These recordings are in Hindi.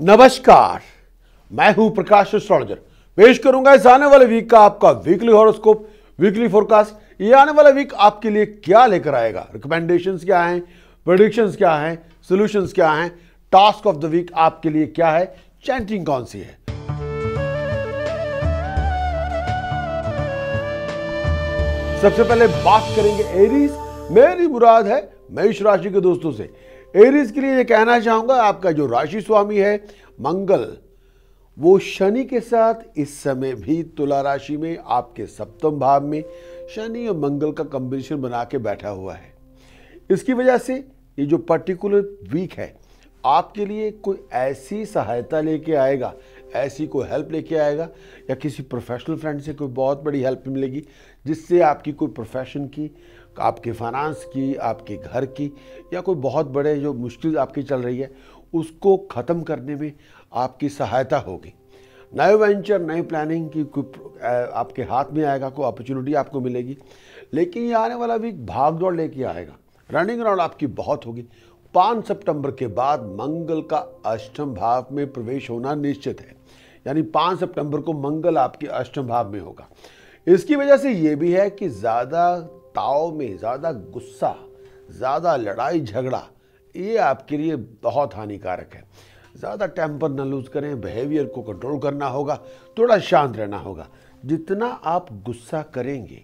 नमस्कार, मैं हूं प्रकाश एस्ट्रोलॉजर। पेश करूंगा इस आने वाले वीक का आपका वीकली हॉरोस्कोप, वीकली फोरकास्ट। ये आने वाला वीक आपके लिए क्या लेकर आएगा, रिकमेंडेशंस क्या हैं, प्रेडिक्शंस क्या हैं, सॉल्यूशंस क्या हैं, टास्क ऑफ द वीक आपके लिए क्या है, चैंटिंग कौन सी है। सबसे पहले बात करेंगे एरीज। मेरी मुराद है मेष राशि के दोस्तों से। एरीज के लिए ये कहना चाहूंगा, आपका जो राशि स्वामी है मंगल, वो शनि के साथ इस समय भी तुला राशि में आपके सप्तम भाव में शनि और मंगल का कॉम्बिनेशन बना के बैठा हुआ है। इसकी वजह से ये जो पर्टिकुलर वीक है आपके लिए कोई ऐसी सहायता लेके आएगा, ऐसी कोई हेल्प लेके आएगा, या किसी प्रोफेशनल फ्रेंड से कोई बहुत बड़ी हेल्प मिलेगी जिससे आपकी कोई प्रोफेशन की, आपके फाइनेंस की, आपके घर की, या कोई बहुत बड़े जो मुश्किल आपकी चल रही है उसको ख़त्म करने में आपकी सहायता होगी। नए वेंचर, नई प्लानिंग की कोई आपके हाथ में आएगा, कोई अपॉर्चुनिटी आपको मिलेगी। लेकिन ये आने वाला वीक भाग दौड़ लेके आएगा, रनिंग अराउंड आपकी बहुत होगी। 5 सितंबर के बाद मंगल का अष्टम भाव में प्रवेश होना निश्चित है, यानी 5 सितंबर को मंगल आपके अष्टम भाव में होगा। इसकी वजह से ये भी है कि ज़्यादा ताव में, ज़्यादा गुस्सा, ज़्यादा लड़ाई झगड़ा, ये आपके लिए बहुत हानिकारक है। ज़्यादा टेम्पर न लूज करें, बिहेवियर को कंट्रोल करना होगा, थोड़ा शांत रहना होगा। जितना आप गुस्सा करेंगे,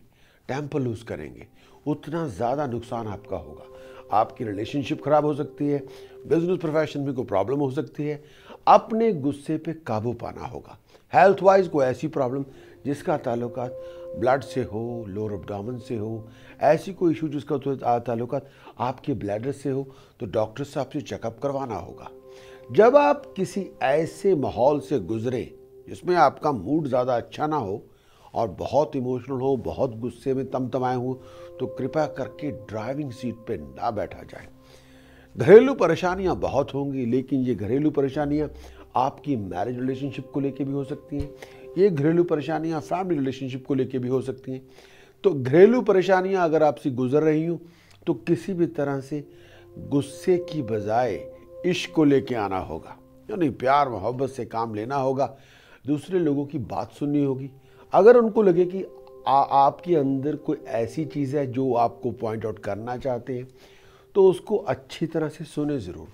टेम्पर लूज करेंगे, उतना ज़्यादा नुकसान आपका होगा। आपकी रिलेशनशिप खराब हो सकती है, बिजनेस प्रोफेशन में कोई प्रॉब्लम हो सकती है। अपने गुस्से पे काबू पाना होगा। हेल्थ वाइज कोई ऐसी प्रॉब्लम जिसका ताल्लुकात ब्लड से हो, लोअर एब्डोमेन से हो, ऐसी कोई इशू जिसका ताल्लुकात आपके ब्लैडर से हो, तो डॉक्टर से आपसे चेकअप करवाना होगा। जब आप किसी ऐसे माहौल से गुजरे जिसमें आपका मूड ज़्यादा अच्छा ना हो और बहुत इमोशनल हो, बहुत गुस्से में तमतमाए हो, तो कृपया करके ड्राइविंग सीट पे ना बैठा जाए। घरेलू परेशानियां बहुत होंगी, लेकिन ये घरेलू परेशानियां आपकी मैरिज रिलेशनशिप को लेके भी हो सकती हैं। ये घरेलू परेशानियां फैमिली रिलेशनशिप को लेके भी हो सकती हैं। तो घरेलू परेशानियां अगर आपसे गुजर रही हो तो किसी भी तरह से गुस्से की बजाय इश्क को लेके आना होगा, यानी प्यार मोहब्बत से काम लेना होगा। दूसरे लोगों की बात सुननी होगी। अगर उनको लगे कि आपके अंदर कोई ऐसी चीज़ है जो आपको पॉइंट आउट करना चाहते हैं, तो उसको अच्छी तरह से सुने ज़रूर।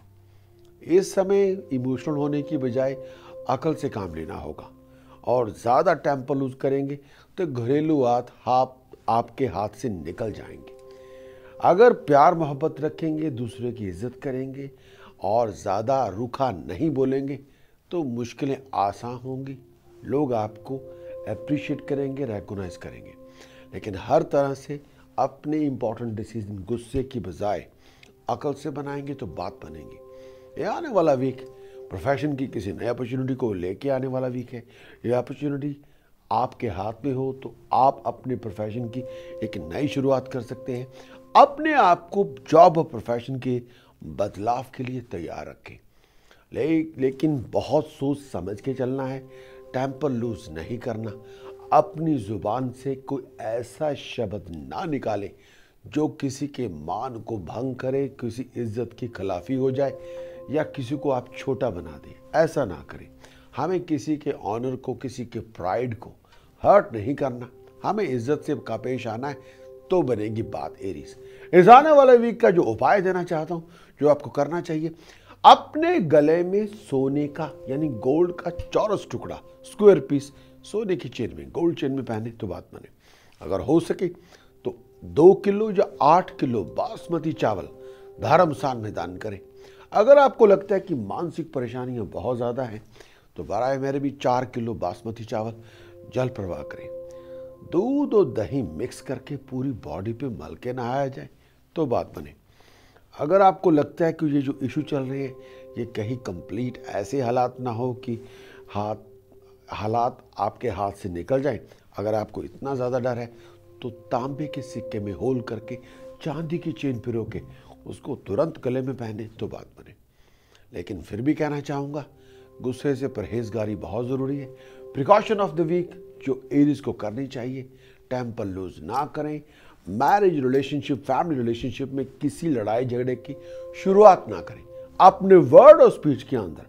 इस समय इमोशनल होने की बजाय अकल से काम लेना होगा, और ज़्यादा टेम्पर लूज करेंगे तो घरेलू बात आपके हाथ से निकल जाएंगे। अगर प्यार मोहब्बत रखेंगे, दूसरे की इज्जत करेंगे और ज़्यादा रूखा नहीं बोलेंगे, तो मुश्किलें आसान होंगी। लोग आपको अप्रिशिएट करेंगे, रिकॉग्नाइज करेंगे। लेकिन हर तरह से अपने इम्पॉर्टेंट डिसीजन गुस्से की बजाय अकल से बनाएंगे तो बात बनेगी। ये आने वाला वीक प्रोफेशन की किसी नई अपॉर्चुनिटी को लेके आने वाला वीक है। ये अपॉर्चुनिटी आपके हाथ में हो तो आप अपने प्रोफेशन की एक नई शुरुआत कर सकते हैं। अपने आप को जॉब और प्रोफेशन के बदलाव के लिए तैयार रखें, लेकिन बहुत सोच समझ के चलना है। टेम्पर लूज नहीं करना। अपनी जुबान से कोई ऐसा शब्द ना निकाले जो किसी के मान को भंग करे, किसी इज्जत की खिलाफी हो जाए, या किसी को आप छोटा बना दें। ऐसा ना करें। हमें किसी के ऑनर को, किसी के प्राइड को हर्ट नहीं करना। हमें इज्जत से का पेश आना है, तो बनेगी बात एरीज। इस आने वाले वीक का जो उपाय देना चाहता हूँ, जो आपको करना चाहिए, अपने गले में सोने का यानी गोल्ड का चौरस टुकड़ा, स्क्वायर पीस सोने की चेन में, गोल्ड चेन में पहने तो बात बने। अगर हो सके तो 2 किलो या 8 किलो बासमती चावल धर्मस्थान में दान करें। अगर आपको लगता है कि मानसिक परेशानियां बहुत ज़्यादा हैं, तो बराए मेरे भी 4 किलो बासमती चावल जल प्रवाह करें। दूध और दही मिक्स करके पूरी बॉडी पे मल के नहाया जाए तो बात बने। अगर आपको लगता है कि ये जो इशू चल रहे हैं ये कहीं कंप्लीट ऐसे हालात ना हो कि हालात आपके हाथ से निकल जाएं, अगर आपको इतना ज़्यादा डर है तो तांबे के सिक्के में होल करके चांदी की चेन पिरो के उसको तुरंत गले में पहने तो बात बने। लेकिन फिर भी कहना चाहूँगा, गुस्से से परहेजगारी बहुत ज़रूरी है। प्रिकॉशन ऑफ द वीक जो एरीज को करनी चाहिए, टेम्पर लूज ना करें। मैरिज रिलेशनशिप, फैमिली रिलेशनशिप में किसी लड़ाई झगड़े की शुरुआत ना करें। अपने वर्ड और स्पीच के अंदर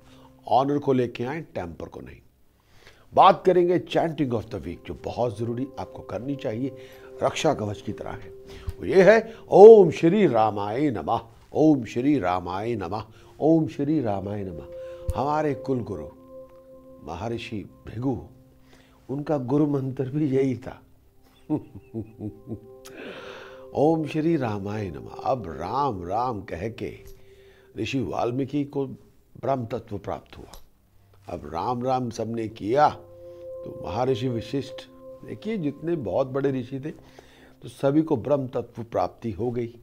ऑनर को लेके आए, टेम्पर को नहीं। बात करेंगे चैंटिंग ऑफ द वीक, जो बहुत जरूरी आपको करनी चाहिए, रक्षा कवच की तरह है। वो ये है ओम श्री रामाय नमः, ओम श्री रामाय नमः, ओम श्री रामाय नमः। हमारे कुल गुरु महर्षि भृगु, उनका गुरु मंत्र भी यही था। ओम श्री रामाय नमः। अब राम राम कह के ऋषि वाल्मीकि को ब्रह्म तत्व प्राप्त हुआ। अब राम राम सबने किया तो महर्षि विशिष्ट, देखिए जितने बहुत बड़े ऋषि थे तो सभी को ब्रह्म तत्व प्राप्ति हो गई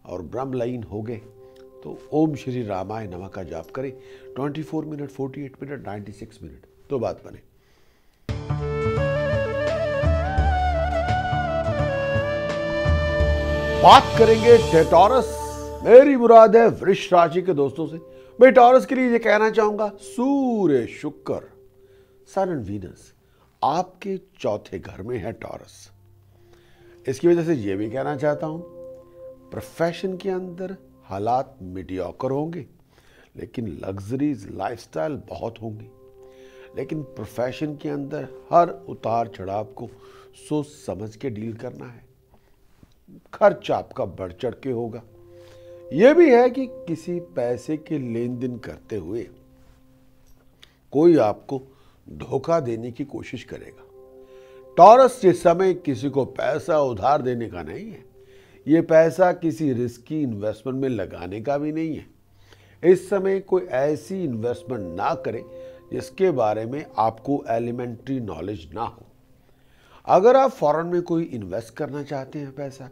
और ब्रह्म लाइन हो गए। तो ओम श्री रामाय नमः का जाप करें। 24 मिनट, 48 मिनट, 96 मिनट, तो बात बने। बात करेंगे टॉरस। मेरी मुराद है वृष राशि के दोस्तों से। मैं टॉरस के लिए ये कहना चाहूंगा, सूर्य, शुक्र, सन एंड वीनस आपके चौथे घर में है टॉरस। इसकी वजह से ये भी कहना चाहता हूं, प्रोफेशन के अंदर हालात मीडियोकर होंगे, लेकिन लग्जरीज लाइफस्टाइल बहुत होंगी। लेकिन प्रोफेशन के अंदर हर उतार चढ़ाव को सोच समझ के डील करना है। खर्च आपका बढ़ चढ़ के होगा। यह भी है कि किसी पैसे के लेन देन करते हुए कोई आपको धोखा देने की कोशिश करेगा। टॉरस ये समय किसी को पैसा उधार देने का नहीं है। ये पैसा किसी रिस्की इन्वेस्टमेंट में लगाने का भी नहीं है। इस समय कोई ऐसी इन्वेस्टमेंट ना करें जिसके बारे में आपको एलिमेंट्री नॉलेज ना हो। अगर आप फॉरेन में कोई इन्वेस्ट करना चाहते हैं पैसा,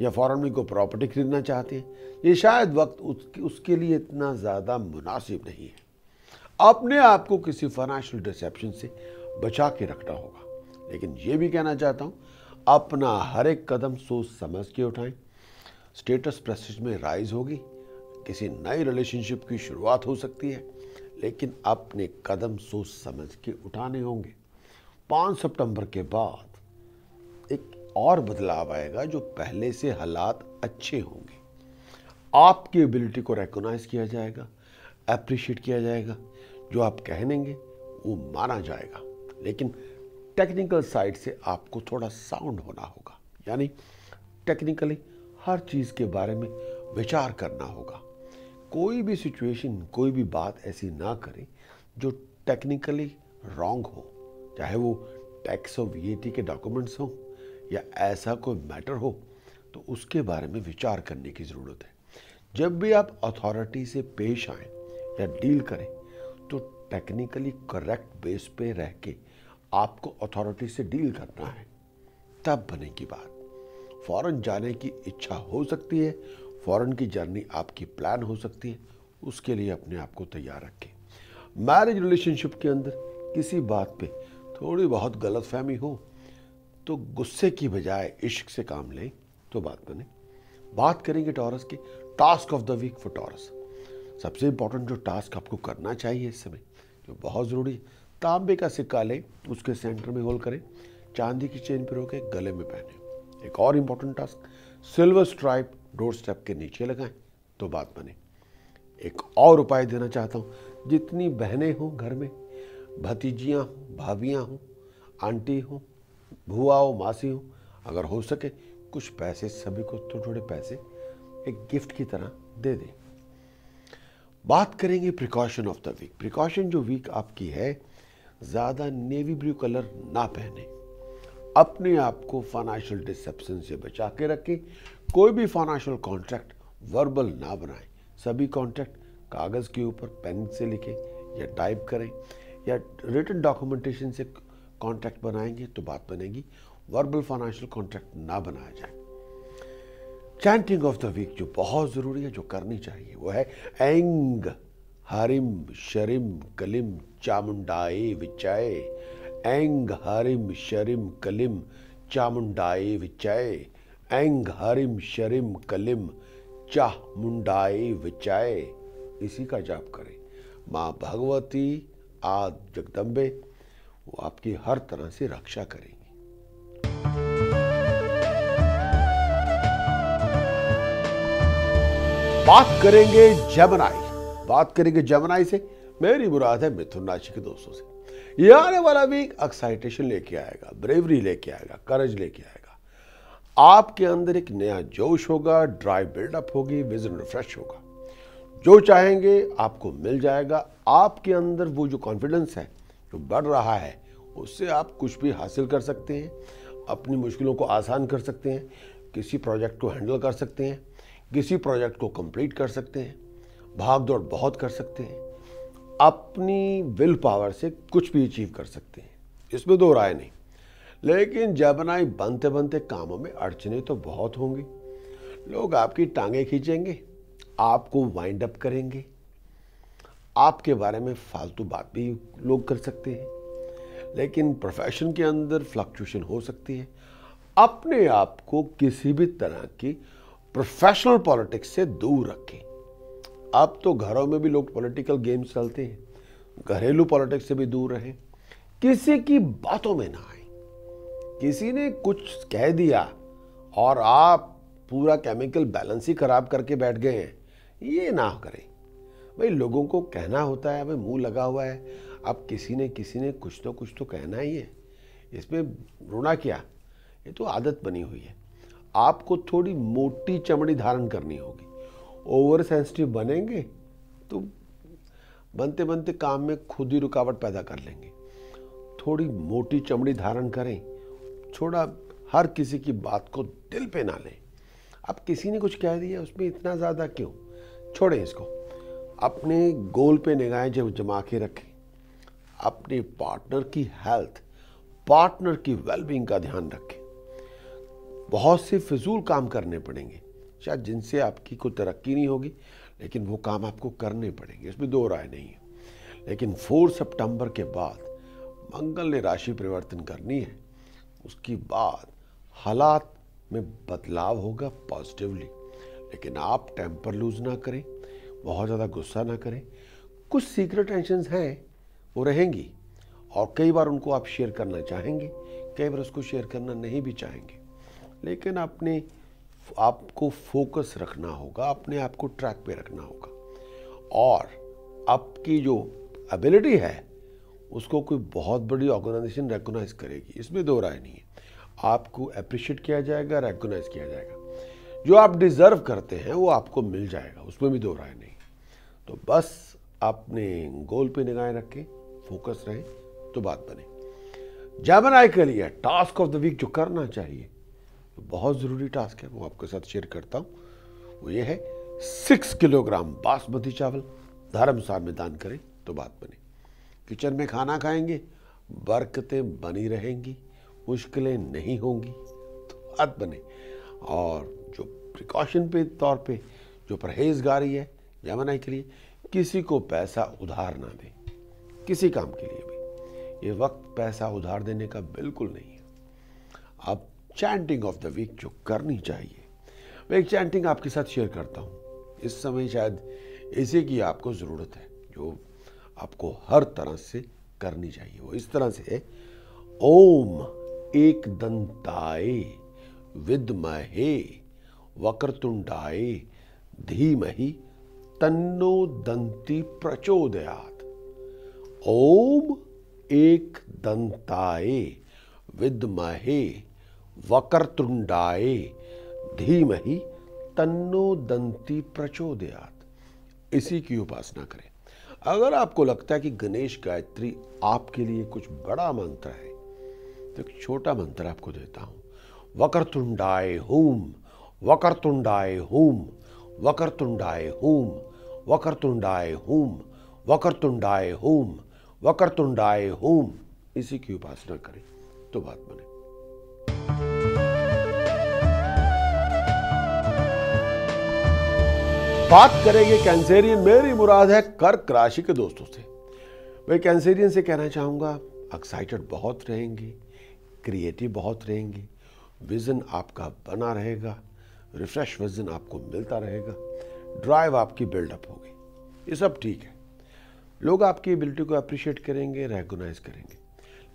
या फॉरेन में कोई प्रॉपर्टी खरीदना चाहते हैं, ये शायद वक्त उसके लिए इतना ज़्यादा मुनासिब नहीं है। अपने आप को किसी फाइनेंशियल डिसेप्शन से बचा के रखना होगा। लेकिन ये भी कहना चाहता हूँ, अपना हर एक कदम सोच समझ के उठाएं। स्टेटस प्रेस्टीज में राइज होगी, किसी नई रिलेशनशिप की शुरुआत हो सकती है, लेकिन अपने कदम सोच समझ के उठाने होंगे। 5 सितंबर के बाद एक और बदलाव आएगा, जो पहले से हालात अच्छे होंगे। आपकी एबिलिटी को रिकॉग्नाइज किया जाएगा, अप्रिशिएट किया जाएगा। जो आप कहेंगे वो माना जाएगा। लेकिन टेक्निकल साइड से आपको थोड़ा साउंड होना होगा, यानी टेक्निकली हर चीज़ के बारे में विचार करना होगा। कोई भी सिचुएशन, कोई भी बात ऐसी ना करें जो टेक्निकली रॉन्ग हो, चाहे वो टैक्स और VAT के डॉक्यूमेंट्स हों या ऐसा कोई मैटर हो, तो उसके बारे में विचार करने की ज़रूरत है। जब भी आप अथॉरिटी से पेश आएँ या डील करें तो टेक्निकली करेक्ट बेस पे रह के आपको अथॉरिटी से डील करना है, तब बनेगी बात। फॉरेन जाने की इच्छा हो सकती है, फॉरेन की जर्नी आपकी प्लान हो सकती है, उसके लिए अपने आप को तैयार रखें। मैरिज रिलेशनशिप के अंदर किसी बात पे थोड़ी बहुत गलतफहमी हो तो गुस्से की बजाय इश्क से काम लें तो बात बने। बात करेंगे टॉरस के task of the week for Taurus. सबसे इंपॉर्टेंट जो टास्क आपको करना चाहिए इस समय, जो बहुत ज़रूरी है, तांबे का सिक्का लें, उसके सेंटर में होल करें, चांदी की चेन पिरो के गले में पहने। एक और important task, silver stripe door step के नीचे लगाएं तो बात बने। एक और उपाय देना चाहता हूँ, जितनी बहनें हों घर में, भतीजियाँ हों, भाभियाँ हों, आंटी हों, भुआ हो, मासी हो, अगर हो सके कुछ पैसे सभी को थोड़े थोड़े पैसे एक गिफ्ट की तरह दे दें। बात करेंगे precaution of the week. Precaution जो वीक आपकी है, ज़्यादा नेवी ब्लू कलर ना पहने। अपने आप को फाइनेंशियल डिसेप्शन से बचा के रखें। कोई भी फाइनेंशियल कॉन्ट्रैक्ट वर्बल ना बनाएं। सभी कॉन्ट्रैक्ट कागज़ के ऊपर पेन से लिखें या टाइप करें, या रिटन डॉक्यूमेंटेशन से कॉन्ट्रैक्ट बनाएंगे तो बात बनेगी। वर्बल फाइनेंशियल कॉन्ट्रैक्ट ना बनाया जाए। चैंटिंग ऑफ द वीक जो बहुत ज़रूरी है, जो करनी चाहिए, वो है ऐंग हरिम शरिम कलिम चामुंडाए विचाय। ऐंग हरिम शरिम कलिम चामुंडाए विचाय। ऐंग हरिम शरिम कलिम चामुंडाए विचाय। इसी का जाप करें। माँ भगवती आद जगदम्बे वो आपकी हर तरह से रक्षा करेंगी। बात करेंगे जेमिनी। बात करेंगे जेमिनी से। मेरी मुराद है मिथुन राशि के दोस्तों से। ये आने वाला वीक एक्साइटेशन लेके आएगा, ब्रेवरी लेके आएगा, करेज लेके आएगा। आपके अंदर एक नया जोश होगा, ड्राइव बिल्डअप होगी, विजन रिफ्रेश होगा। जो चाहेंगे आपको मिल जाएगा। आपके अंदर वो जो कॉन्फिडेंस है जो बढ़ रहा है, उससे आप कुछ भी हासिल कर सकते हैं, अपनी मुश्किलों को आसान कर सकते हैं, किसी प्रोजेक्ट को हैंडल कर सकते हैं, किसी प्रोजेक्ट को कंप्लीट कर सकते हैं, भाग दौड़ बहुत कर सकते हैं, अपनी विल पावर से कुछ भी अचीव कर सकते हैं, इसमें दो राय नहीं। लेकिन जबनाई बनते बनते कामों में अड़चने तो बहुत होंगी। लोग आपकी टांगें खींचेंगे, आपको वाइंड अप करेंगे, आपके बारे में फालतू बात भी लोग कर सकते हैं। लेकिन प्रोफेशन के अंदर फ्लक्चुएशन हो सकती है। अपने आप को किसी भी तरह की प्रोफेशनल पॉलिटिक्स से दूर रखें। अब तो घरों में भी लोग पॉलिटिकल गेम्स चलते हैं, घरेलू पॉलिटिक्स से भी दूर रहें। किसी की बातों में ना आए। किसी ने कुछ कह दिया और आप पूरा केमिकल बैलेंस ही खराब करके बैठ गए हैं, ये ना करें। भाई लोगों को कहना होता है, भाई मुंह लगा हुआ है, अब किसी ने कुछ तो कहना ही है, इसमें रोना क्या, ये तो आदत बनी हुई है। आपको थोड़ी मोटी चमड़ी धारण करनी होगी। ओवर सेंसिटिव बनेंगे तो बनते बनते काम में खुद ही रुकावट पैदा कर लेंगे। थोड़ी मोटी चमड़ी धारण करें, थोड़ा हर किसी की बात को दिल पे ना लें। अब किसी ने कुछ कह दिया, उसमें इतना ज़्यादा क्यों, छोड़ें इसको। अपने गोल पे निगाहें जब जमा के रखें। अपने पार्टनर की हेल्थ, पार्टनर की वेलबींग का ध्यान रखें। बहुत से फिजूल काम करने पड़ेंगे शायद, जिनसे आपकी कोई तरक्की नहीं होगी, लेकिन वो काम आपको करने पड़ेंगे, इसमें दो राय नहीं है। लेकिन 4 सितंबर के बाद मंगल ने राशि परिवर्तन करनी है, उसके बाद हालात में बदलाव होगा पॉजिटिवली। लेकिन आप टेम्पर लूज ना करें, बहुत ज़्यादा गुस्सा ना करें। कुछ सीक्रेट टेंशन्स हैं, वो रहेंगी, और कई बार उनको आप शेयर करना चाहेंगे, कई बार उसको शेयर करना नहीं भी चाहेंगे। लेकिन अपने आपको फोकस रखना होगा, अपने आप को ट्रैक पे रखना होगा, और आपकी जो एबिलिटी है उसको कोई बहुत बड़ी ऑर्गेनाइजेशन रिकॉग्नाइज करेगी, इसमें दो राय नहीं है। आपको अप्रिशिएट किया जाएगा, रिकॉग्नाइज किया जाएगा। जो आप डिजर्व करते हैं वो आपको मिल जाएगा, उसमें भी दो राय नहीं। तो बस अपने गोल पे निगाहें रखें, फोकस रहें तो बात बने। जेमिनी के लिए टास्क ऑफ द वीक जो करना चाहिए, बहुत ज़रूरी टास्क है, वो आपके साथ शेयर करता हूँ। वो ये है 6 किलोग्राम बासमती चावल धर्मशाला में दान करें तो बात बने। किचन में खाना खाएंगे, बरकतें बनी रहेंगी, मुश्किलें नहीं होंगी तो बात बने। और जो प्रिकॉशन पे तौर पे जो परहेजगारी है जेमिनी के लिए, किसी को पैसा उधार ना दें, किसी काम के लिए भी। ये वक्त पैसा उधार देने का बिल्कुल नहीं है। अब चैंटिंग ऑफ द वीक जो करनी चाहिए, मैं एक चैंटिंग आपके साथ शेयर करता हूँ। इस समय शायद इसी की आपको ज़रूरत है, जो आपको हर तरह से करनी चाहिए। वो इस तरह से है, ओम एक दंताय विद्महे वक्रतुंडाय धीमहि तन्नो दंती प्रचोदयात्। ओम एक दंताय विद्महे वक्रतुंडाय धीमहि तन्नो दंती प्रचोदयात्। इसी की उपासना करें। अगर आपको लगता है कि गणेश गायत्री आपके लिए कुछ बड़ा मंत्र है, तो एक छोटा मंत्र आपको देता हूं। वक्रतुंडाय हूम, वक्रतुंडाय हूम, वक्रतुंडाय हूम, वक्रतुंडाय हूम, वक्रतुंडाय हूम, वक्रतुंडाय हूम। इसी की उपासना करें तो बात बने। बात करेंगे कैंसेरियन, मेरी मुराद है कर्क राशि के दोस्तों से। मैं कैंसेरियन से कहना चाहूँगा, एक्साइटेड बहुत रहेंगे, क्रिएटिव बहुत रहेंगे, विजन आपका बना रहेगा, रिफ्रेश विजन आपको मिलता रहेगा, ड्राइव आपकी बिल्डअप होगी, ये सब ठीक है। लोग आपकी एबिलिटी को अप्रिशिएट करेंगे, रिकॉग्नाइज करेंगे।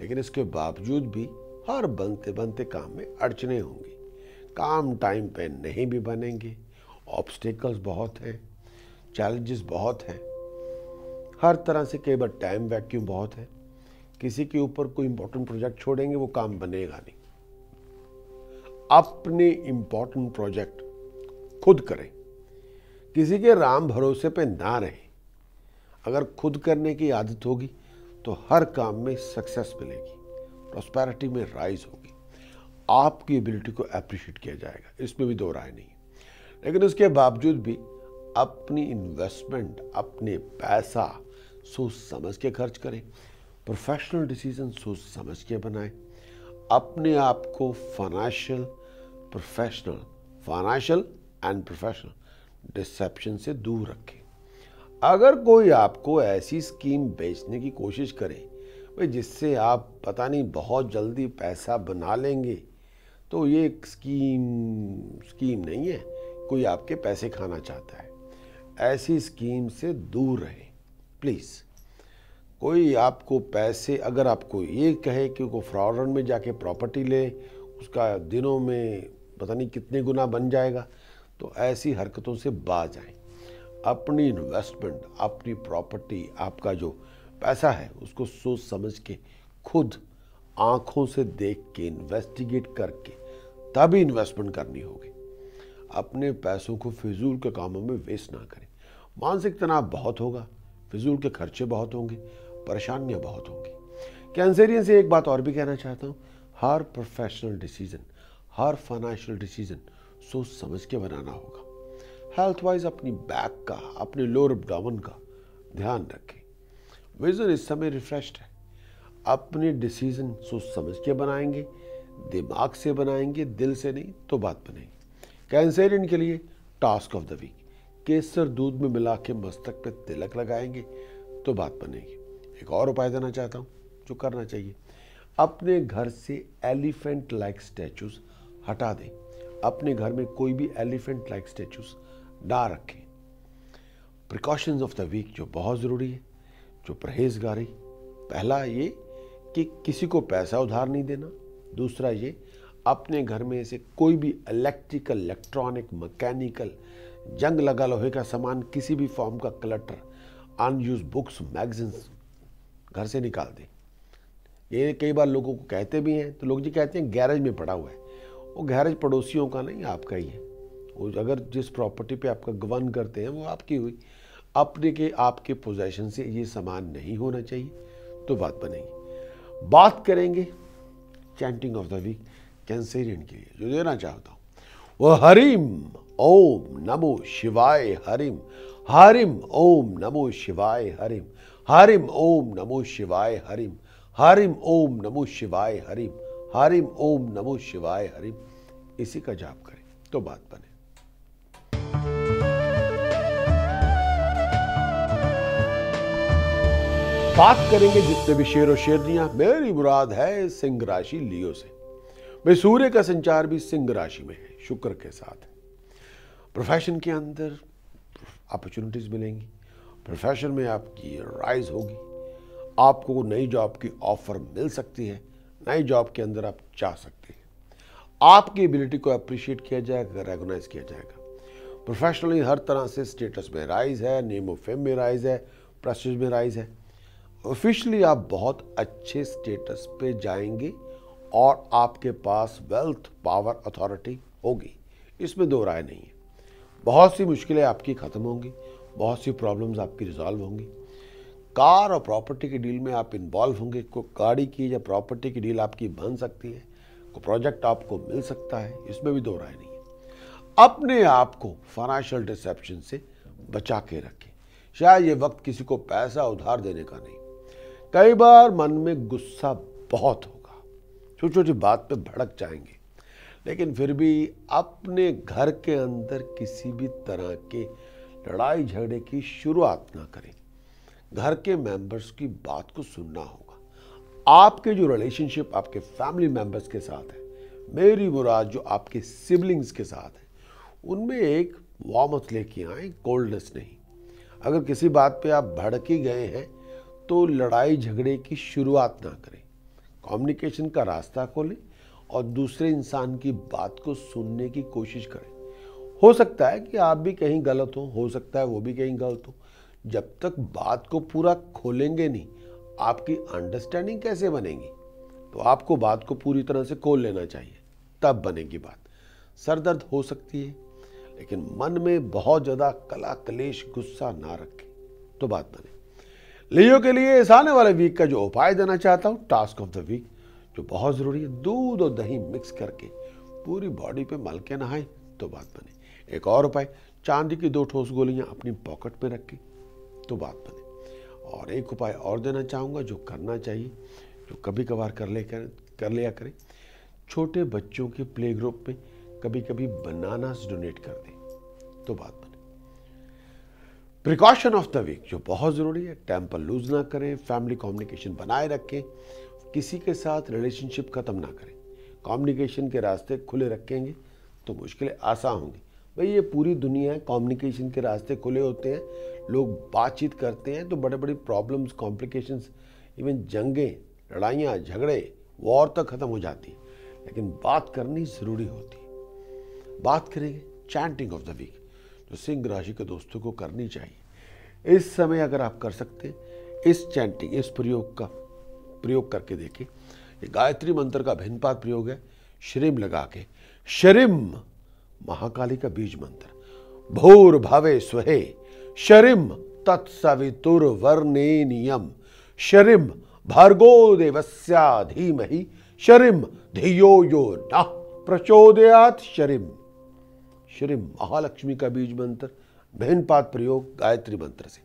लेकिन इसके बावजूद भी हर बनते बनते काम में अड़चने होंगी, काम टाइम पे नहीं भी बनेंगे, ऑब्स्टिकल्स बहुत हैं, चैलेंजेस बहुत हैं। हर तरह से कई बार टाइम वैक्यूम बहुत है, किसी के ऊपर कोई इंपॉर्टेंट प्रोजेक्ट छोड़ेंगे वो काम बनेगा नहीं। अपने इंपॉर्टेंट प्रोजेक्ट खुद करें, किसी के राम भरोसे पे ना रहें। अगर खुद करने की आदत होगी तो हर काम में सक्सेस मिलेगी, प्रॉस्पेरिटी में राइज होगी, आपकी एबिलिटी को अप्रिशिएट किया जाएगा, इसमें भी दो राय नहीं। लेकिन उसके बावजूद भी अपनी इन्वेस्टमेंट, अपने पैसा सोच समझ के खर्च करें, प्रोफेशनल डिसीजन सोच समझ के बनाएं, अपने आप को फाइनेंशियल एंड प्रोफेशनल डिसेप्शन से दूर रखें। अगर कोई आपको ऐसी स्कीम बेचने की कोशिश करे भाई जिससे आप पता नहीं बहुत जल्दी पैसा बना लेंगे, तो ये एक स्कीम नहीं है, कोई आपके पैसे खाना चाहता है। ऐसी स्कीम से दूर रहें प्लीज़। कोई आपको पैसे, अगर आपको ये कहे कि वो फ्रॉड में जाके प्रॉपर्टी ले, उसका दिनों में पता नहीं कितने गुना बन जाएगा, तो ऐसी हरकतों से बाज आएं। अपनी इन्वेस्टमेंट, अपनी प्रॉपर्टी, आपका जो पैसा है उसको सोच समझ के, खुद आंखों से देख के, इन्वेस्टिगेट करके तभी इन्वेस्टमेंट करनी होगी। अपने पैसों को फिजूल के कामों में वेस्ट ना करें। मानसिक तनाव बहुत होगा, फिजूल के खर्चे बहुत होंगे, परेशानियां बहुत होंगी। कैंसरियन से एक बात और भी कहना चाहता हूँ, हर प्रोफेशनल डिसीजन, हर फाइनेंशियल डिसीजन सोच समझ के बनाना होगा। हेल्थ वाइज अपनी बैक का, अपने लोअर एब्डोमेन का ध्यान रखें। विजन इस समय रिफ्रेश्ड है। अपने डिसीजन सोच समझ के बनाएंगे, दिमाग से बनाएंगे, दिल से नहीं तो बात बनेगी। कैंसरियन के लिए टास्क ऑफ द वीक, केसर दूध में मिला के मस्तक पे तिलक लगाएंगे तो बात बनेगी। एक और उपाय देना चाहता हूँ जो करना चाहिए, अपने घर से एलिफेंट लाइक स्टैचूज हटा दें। अपने घर में कोई भी एलिफेंट लाइक स्टैचूज ना रखें। प्रिकॉशंस ऑफ द वीक जो बहुत ज़रूरी है, जो परहेजगारी, पहला ये कि किसी को पैसा उधार नहीं देना। दूसरा ये, अपने घर में से कोई भी इलेक्ट्रिकल, इलेक्ट्रॉनिक, मैकेनिकल, जंग लगा लोहे का सामान, किसी भी फॉर्म का क्लटर, अनयूज बुक्स, मैगजीन्स घर से निकाल दें। ये कई बार लोगों को कहते भी हैं तो लोग जी कहते हैं गैरेज में पड़ा हुआ है। वो गैरेज पड़ोसियों का नहीं, आपका ही है। वो अगर जिस प्रॉपर्टी पे आपका गवर्न करते हैं वो आपकी हुई, अपने के आपके पोजेशन से ये सामान नहीं होना चाहिए तो बात बनेगी। बात करेंगे चैंटिंग ऑफ द वीक कैंसरियन के लिए जो देना चाहता हूँ, वो हरिम ओम नमो शिवाय हरिम, हरिम ओम नमो शिवाय हरिम, हरिम ओम नमो शिवाय हरिम, हरिम ओम नमो शिवाय हरिम, हरिम ओम नमो शिवाय हरिम। इसी का जाप करें तो बात बने। बात करेंगे जितने भी शेर और शेरनियां, मेरी मुराद है सिंह राशि लियो से। भाई सूर्य का संचार भी सिंह राशि में है, शुक्र के साथ है। प्रोफेशन के अंदर अपॉर्चुनिटीज मिलेंगी, प्रोफेशन में आपकी राइज होगी, आपको नई जॉब की ऑफर मिल सकती है, नई जॉब के अंदर आप जा सकते हैं। आपकी एबिलिटी को अप्रिशिएट किया जाएगा, रेगोनाइज किया जाएगा। प्रोफेशनली हर तरह से स्टेटस में राइज है, नेम ऑफ फेम में राइज है, प्रेस्टीज में राइज है। ऑफिशियली आप बहुत अच्छे स्टेटस पे जाएंगे और आपके पास वेल्थ, पावर, अथॉरिटी होगी, इसमें दो राय नहीं है। बहुत सी मुश्किलें आपकी ख़त्म होंगी, बहुत सी प्रॉब्लम्स आपकी रिजॉल्व होंगी। कार और प्रॉपर्टी की डील में आप इन्वॉल्व होंगे, कोई गाड़ी की या प्रॉपर्टी की डील आपकी बन सकती है, कोई प्रोजेक्ट आपको मिल सकता है, इसमें भी दो राय नहीं है। अपने आप को फाइनेंशियल डिसेप्शन से बचा के रखें। शायद ये वक्त किसी को पैसा उधार देने का नहीं। कई बार मन में गुस्सा बहुत होगा, छोटी छोटी बात पे भड़क जाएंगे, लेकिन फिर भी अपने घर के अंदर किसी भी तरह के लड़ाई झगड़े की शुरुआत ना करें। घर के मेंबर्स की बात को सुनना होगा। आपके जो रिलेशनशिप आपके फैमिली मेंबर्स के साथ है, मेरी मुराद जो आपके सिबलिंग्स के साथ है, उनमें एक वार्मथ लेके आए, कोल्डनेस नहीं। अगर किसी बात पे आप भड़क ही गए हैं तो लड़ाई झगड़े की शुरुआत ना करें। कम्युनिकेशन का रास्ता खोलें और दूसरे इंसान की बात को सुनने की कोशिश करें। हो सकता है कि आप भी कहीं गलत हो सकता है वो भी कहीं गलत हो, जब तक बात को पूरा खोलेंगे नहीं, आपकी अंडरस्टैंडिंग कैसे बनेगी? तो आपको बात को पूरी तरह से खोल लेना चाहिए, तब बनेगी बात। सर दर्द हो सकती है, लेकिन मन में बहुत ज़्यादा कला कलेश गुस्सा ना रखें तो बात बने। लियो के लिए इस आने वाले वीक का जो उपाय देना चाहता हूँ, टास्क ऑफ द वीक, जो बहुत ज़रूरी है, दूध और दही मिक्स करके पूरी बॉडी पे मल के नहाएं तो बात बने। एक और उपाय, चांदी की 2 ठोस गोलियां अपनी पॉकेट में रखें तो बात बने। और एक उपाय और देना चाहूँगा जो करना चाहिए, जो कभी कभार कर लिया करें, छोटे बच्चों के प्ले ग्रुप में कभी कभी बनानास डोनेट कर दें तो बात बने। प्रिकॉशन ऑफ द वीक जो बहुत ज़रूरी है, टेम्पर लूज ना करें, फैमिली कम्युनिकेशन बनाए रखें, किसी के साथ रिलेशनशिप ख़त्म ना करें। कम्युनिकेशन के रास्ते खुले रखेंगे तो मुश्किलें आसान होंगी। भाई ये पूरी दुनिया है, कम्युनिकेशन के रास्ते खुले होते हैं, लोग बातचीत करते हैं तो बड़े बड़ी प्रॉब्लम्स, कॉम्प्लिकेशंस, इवन जंगें, लड़ाइयाँ, झगड़े, वॉर तक ख़त्म हो जाती है, लेकिन बात करनी ज़रूरी होती है। बात करेंगे चैंटिंग ऑफ द वीक, जो सिंह राशि के दोस्तों को करनी चाहिए। इस समय अगर आप कर सकते हैं इस चैंटिंग, इस प्रयोग करके देखें। ये गायत्री मंत्र का भिन्नपात प्रयोग है, श्रीम लगा के। शरीम महाकाली का बीज मंत्र, भूर भवे स्वहे, शरीम तत्सवितुर्वरेण्यम, शरीम भर्गो देवस्य धीमहि, शरीम धियो यो नः प्रचोदयात्। शरीम महालक्ष्मी का बीज मंत्र, भिन्नपात प्रयोग गायत्री मंत्र से।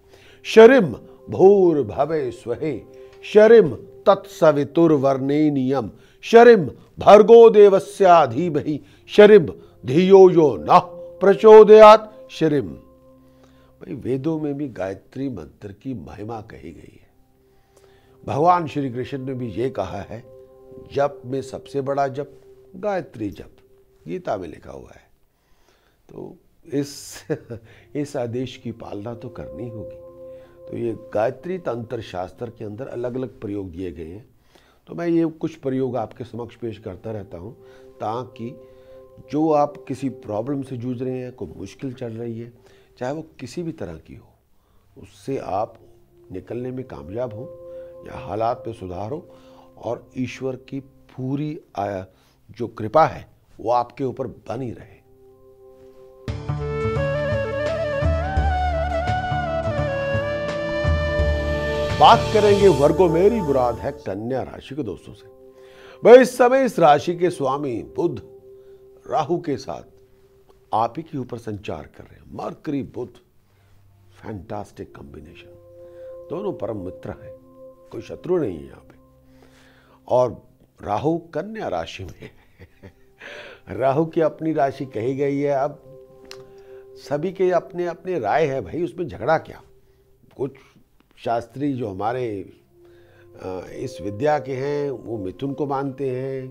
शरीम भूर भवे स्वहे, शरीम तत्सवितुर्वरेण्यम, शरीम भर्गो देवस्य धीमहि, शरीम धियो यो नः प्रचोदयात्। शरीम। भाई वेदों में भी गायत्री मंत्र की महिमा कही गई है। भगवान श्री कृष्ण ने भी ये कहा है, जप में सबसे बड़ा जप गायत्री जप, गीता में लिखा हुआ है। तो इस आदेश की पालना तो करनी होगी। तो ये गायत्री तंत्र शास्त्र के अंदर अलग अलग प्रयोग दिए गए हैं, तो मैं ये कुछ प्रयोग आपके समक्ष पेश करता रहता हूँ, ताकि जो आप किसी प्रॉब्लम से जूझ रहे हैं, कोई मुश्किल चल रही है, चाहे वो किसी भी तरह की हो, उससे आप निकलने में कामयाब हो या हालात में सुधार हो, और ईश्वर की पूरी जो कृपा है वो आपके ऊपर बनी रहे। बात करेंगे वर्गो, मेरी मुराद है कन्या राशि के दोस्तों से। भाई इस समय इस राशि के स्वामी बुध राहु के साथ आप ही के ऊपर संचार कर रहे हैं। मरकरी बुध, फैंटास्टिक कॉम्बिनेशन, दोनों परम मित्र हैं, कोई शत्रु नहीं है यहाँ पे। और राहु कन्या राशि में राहु की अपनी राशि कही गई है। अब सभी के अपने अपने राय है, भाई उसमें झगड़ा क्या। कुछ शास्त्री जो हमारे इस विद्या के हैं वो मिथुन को मानते हैं,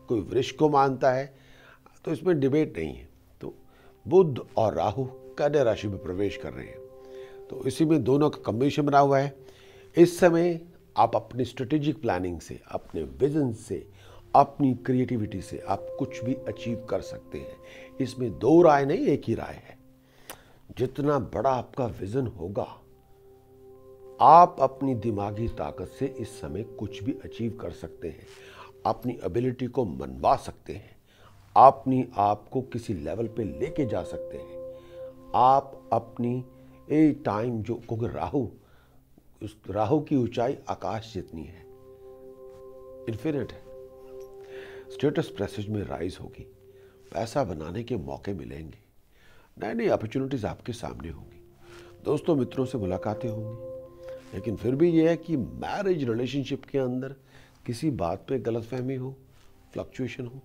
कोई वृष को मानता है, तो इसमें डिबेट नहीं है। तो बुध और राहु कन्या राशि में प्रवेश कर रहे हैं, तो इसी में दोनों का कॉम्बिनेशन बना हुआ है। इस समय आप अपनी स्ट्रेटेजिक प्लानिंग से, अपने विजन से, अपनी क्रिएटिविटी से आप कुछ भी अचीव कर सकते हैं। इसमें दो राय नहीं, एक ही राय है। जितना बड़ा आपका विजन होगा, आप अपनी दिमागी ताकत से इस समय कुछ भी अचीव कर सकते हैं, अपनी एबिलिटी को मनवा सकते हैं, अपनी आप को किसी लेवल पे लेके जा सकते हैं। आप अपनी टाइम जो, क्योंकि उस राहु की ऊंचाई आकाश जितनी है, इन्फिनिट है। स्टेटस प्रेस्टीज में राइज होगी, पैसा बनाने के मौके मिलेंगे, नई नई अपॉर्चुनिटीज आपके सामने होंगी, दोस्तों मित्रों से मुलाकातें होंगी। लेकिन फिर भी यह है कि मैरिज रिलेशनशिप के अंदर किसी बात पे गलतफहमी हो, फ्लक्चुएशन हो,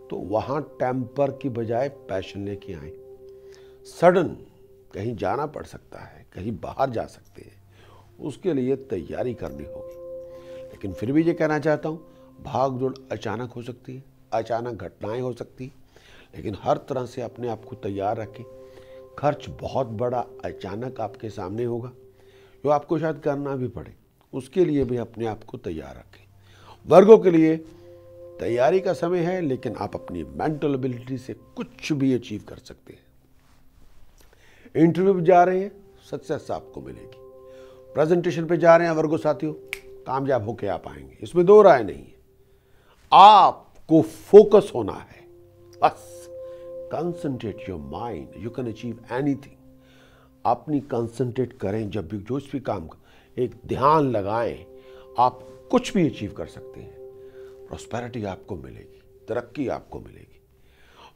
तो वहाँ टेम्पर की बजाय पैशन लेके आए। सडन कहीं जाना पड़ सकता है, कहीं बाहर जा सकते हैं, उसके लिए तैयारी करनी होगी। लेकिन फिर भी ये कहना चाहता हूँ, भाग दौड़ अचानक हो सकती है, अचानक घटनाएं हो सकती है, लेकिन हर तरह से अपने आप को तैयार रखें। खर्च बहुत बड़ा अचानक आपके सामने होगा, जो आपको शायद करना भी पड़े, उसके लिए भी अपने आप को तैयार रखें। वर्गों के लिए तैयारी का समय है, लेकिन आप अपनी मेंटल एबिलिटी से कुछ भी अचीव कर सकते हैं। इंटरव्यू जा रहे हैं, सक्सेस आपको मिलेगी। प्रेजेंटेशन पे जा रहे हैं वर्गो साथियों, कामयाब होके आप आएंगे, इसमें दो राय नहीं है। आपको फोकस होना है, बस concentrate your mind, you can achieve anything. अपनी कंसंट्रेट करें, जब भी जो भी काम का एक ध्यान लगाएं, आप कुछ भी अचीव कर सकते हैं। प्रॉस्पेरिटी आपको मिलेगी, तरक्की आपको मिलेगी।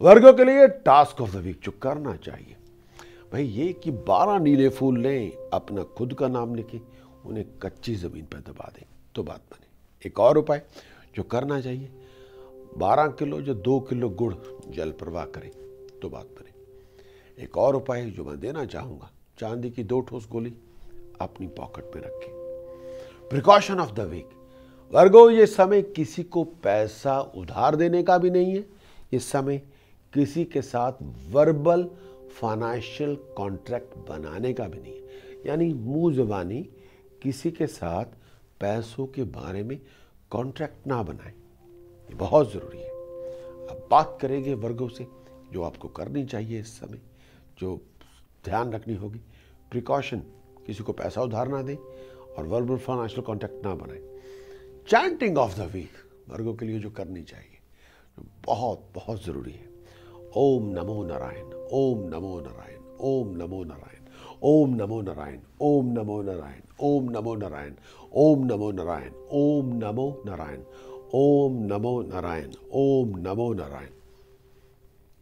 वर्गों के लिए टास्क ऑफ द वीक जो करना चाहिए भाई ये कि 12 नीले फूल लें, अपना खुद का नाम लिखें, उन्हें कच्ची जमीन पर दबा दें तो बात बने। एक और उपाय जो करना चाहिए, 12 किलो या 2 किलो गुड़ जल प्रवाह करें तो बात बने। एक और उपाय जो मैं देना चाहूंगा, चांदी की 2 ठोस गोली अपनी पॉकेट में रखें। प्रिकॉशन ऑफ द वीक, वर्गो ये समय किसी को पैसा उधार देने का भी नहीं है, ये समय किसी के साथ वर्बल फाइनेंशियल कॉन्ट्रैक्ट बनाने का भी नहीं है, यानी मुंह जुबानी किसी के साथ पैसों के बारे में कॉन्ट्रैक्ट ना बनाएं, ये बहुत जरूरी है। अब बात करेंगे वर्गों से जो आपको करनी चाहिए इस समय, जो ध्यान रखनी होगी। प्रिकॉशन, किसी को पैसा उधार ना दें और वर्बल फाइनेंशियल कॉन्ट्रैक्ट ना बनाएं। चैंटिंग ऑफ द वीक, वर्गों के लिए जो करनी चाहिए, जो बहुत बहुत जरूरी है, ओम नमो नारायण, ओम नमो नारायण, ओम नमो नारायण, ओम नमो नारायण, ओम नमो नारायण, ओम नमो नारायण, ओम नमो नारायण, ओम नमो नारायण, ओम नमो नारायण, ओम नमो नारायण,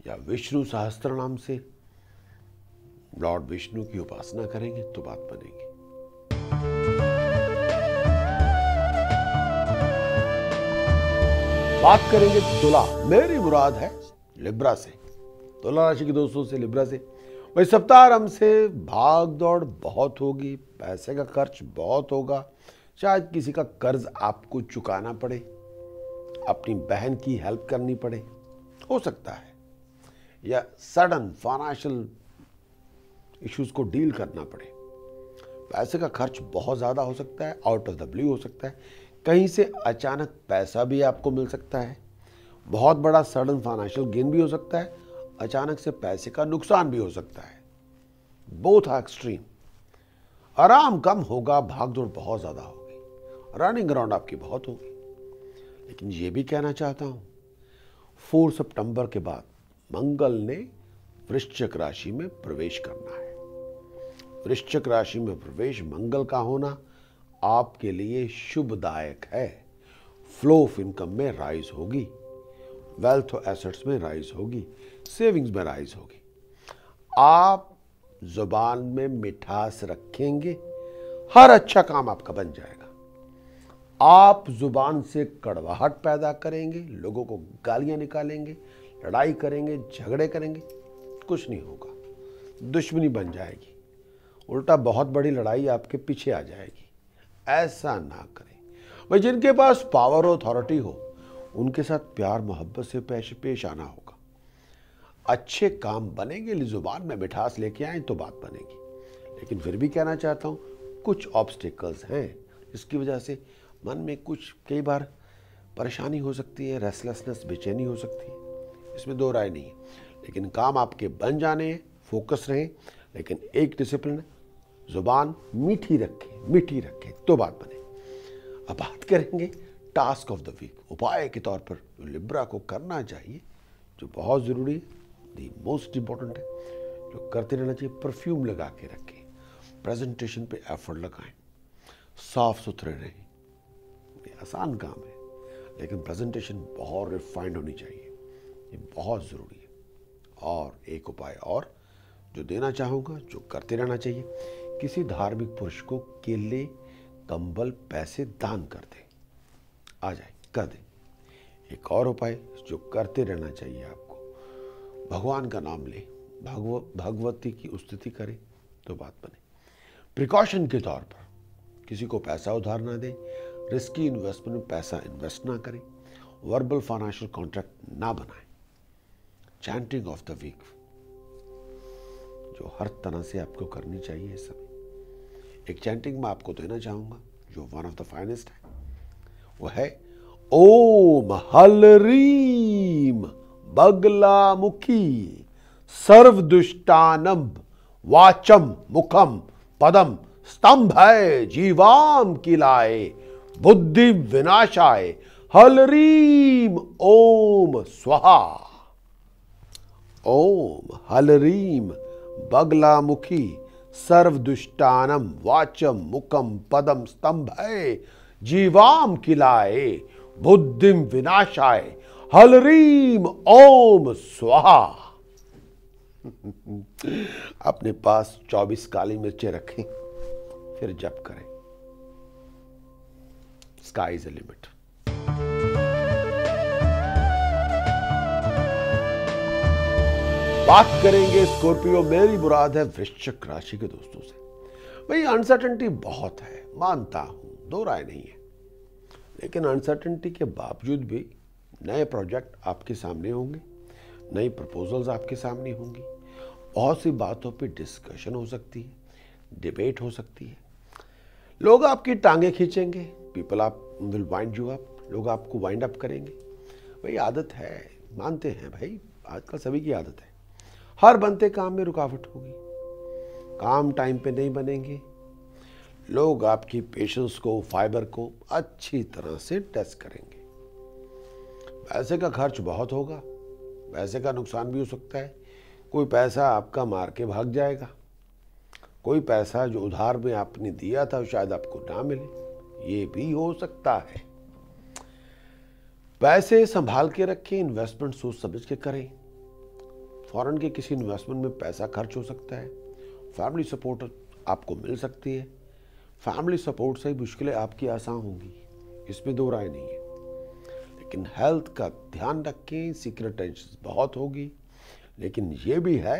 या विष्णु सहस्त्र नाम से लॉर्ड विष्णु की उपासना करेंगे तो बात बनेगी। बात करेंगे तुला, मेरी मुराद है लिब्रा से, तुला राशि के दोस्तों से, लिब्रा से। भाई सप्ताह आरंभ से भाग दौड़ बहुत होगी, पैसे का खर्च बहुत होगा, शायद किसी का कर्ज आपको चुकाना पड़े, अपनी बहन की हेल्प करनी पड़े, हो सकता है, या सडन फाइनेंशियल इश्यूज को डील करना पड़े। पैसे का खर्च बहुत ज़्यादा हो सकता है, आउट ऑफ द ब्लू हो सकता है, कहीं से अचानक पैसा भी आपको मिल सकता है, बहुत बड़ा सडन फाइनेंशियल गेन भी हो सकता है, अचानक से पैसे का नुकसान भी हो सकता है। Both are extreme. आराम कम होगा, भागदौड़ बहुत ज़्यादा होगी, रनिंग अराउंड आपकी बहुत होगी। लेकिन ये भी कहना चाहता हूँ, 4 सितंबर के बाद मंगल ने वृश्चिक राशि में प्रवेश करना है। वृश्चिक राशि में प्रवेश मंगल का होना आपके लिए शुभदायक है। फ्लो ऑफ इनकम में राइज होगी, वेल्थ और एसेट्स में राइज होगी, सेविंग्स में राइज होगी। आप जुबान में मिठास रखेंगे, हर अच्छा काम आपका बन जाएगा। आप जुबान से कड़वाहट पैदा करेंगे, लोगों को गालियां निकालेंगे, लड़ाई करेंगे, झगड़े करेंगे, कुछ नहीं होगा, दुश्मनी बन जाएगी, उल्टा बहुत बड़ी लड़ाई आपके पीछे आ जाएगी। ऐसा ना करें भाई। जिनके पास पावर और अथॉरिटी हो उनके साथ प्यार मोहब्बत से पेश आना होगा। अच्छे काम बनेंगे, जुबान में मिठास लेके आए तो बात बनेगी। लेकिन फिर भी कहना चाहता हूं, कुछ ऑब्स्टिकल्स हैं जिसकी वजह से मन में कुछ कई बार परेशानी हो सकती है, रेस्टलेसनेस, बेचैनी हो सकती है, इसमें दो राय नहीं है। लेकिन काम आपके बन जाने हैं, फोकस रहें, लेकिन एक डिसिप्लिन, जुबान मीठी रखें तो बात बने। अब बात करेंगे टास्क ऑफ द वीक, उपाय के तौर पर जो लिब्रा को करना चाहिए, जो बहुत जरूरी है, दी मोस्ट इंपॉर्टेंट है, जो करते रहना चाहिए। परफ्यूम लगा के रखें, प्रेजेंटेशन पे एफर्ट लगाएं, साफ सुथरे रहें। ये आसान काम है, लेकिन प्रेजेंटेशन बहुत रिफाइंड होनी चाहिए, ये बहुत जरूरी है। और एक उपाय और जो देना चाहूँगा, जो करते रहना चाहिए, किसी धार्मिक पुरुष को केले, कंबल, पैसे दान कर दें, आ जाए कर दें। एक और उपाय जो करते रहना चाहिए आपको, भगवान का नाम ले, भगवती की स्तुति करें तो बात बने। प्रिकॉशन के तौर पर किसी को पैसा उधार ना दें, रिस्की इन्वेस्टमेंट में पैसा इन्वेस्ट ना करें, वर्बल फाइनेंशियल कॉन्ट्रैक्ट ना बनाएं। चैंटिंग ऑफ द वीक जो हर तरह से आपको करनी चाहिए इस समय। एक चैंटिंग मैं आपको देना चाहूंगा जो वन ऑफ द फाइनेस्ट है, वो है ओम हलरीम बगलामुखी सर्वदुष्टानम वाचम मुखम पदम स्तंभय जीवाम किलाए बुद्धि विनाशाय हलरीम ओम स्वाहा। ओम हलरीम बगलामुखी सर्वदुष्टानम वाचम मुखम पदम स्तंभय जीवाम किलाए बुद्धिम विनाशाय हलरीम ओम स्वाहा। अपने पास 24 काली मिर्चें रखें, फिर जप करें। Sky is the limit. बात करेंगे स्कॉर्पियो, मेरी मुराद है वृश्चिक राशि के दोस्तों से। भाई अनसर्टेनिटी बहुत है, मानता हूं, दो राय नहीं है, लेकिन अनसर्टेनिटी के बावजूद भी नए प्रोजेक्ट आपके सामने होंगे, नई प्रपोजल्स आपके सामने होंगी, बहुत सी बातों पे डिस्कशन हो सकती है, डिबेट हो सकती है, लोग आपकी टांगे खींचेंगे, पीपल आप विल वाइंड यू अप, लोग आपको वाइंड अप करेंगे। भाई आदत है, मानते हैं भाई, आजकल सभी की आदत है। हर बनते काम में रुकावट होगी, काम टाइम पे नहीं बनेंगे, लोग आपकी पेशेंस को, फाइबर को अच्छी तरह से टेस्ट करेंगे। पैसे का खर्च बहुत होगा, पैसे का नुकसान भी हो सकता है, कोई पैसा आपका मार के भाग जाएगा, कोई पैसा जो उधार में आपने दिया था शायद आपको ना मिले, ये भी हो सकता है। पैसे संभाल के रखें, इन्वेस्टमेंट सोच समझ के करें। फॉरेन के किसी इन्वेस्टमेंट में पैसा खर्च हो सकता है, फैमिली सपोर्ट आपको मिल सकती है, फैमिली सपोर्ट से मुश्किलें आपकी आसान होंगी, इसमें दो राय नहीं है। लेकिन हेल्थ का ध्यान रखें, सीक्रेट टेंशन बहुत होगी, लेकिन ये भी है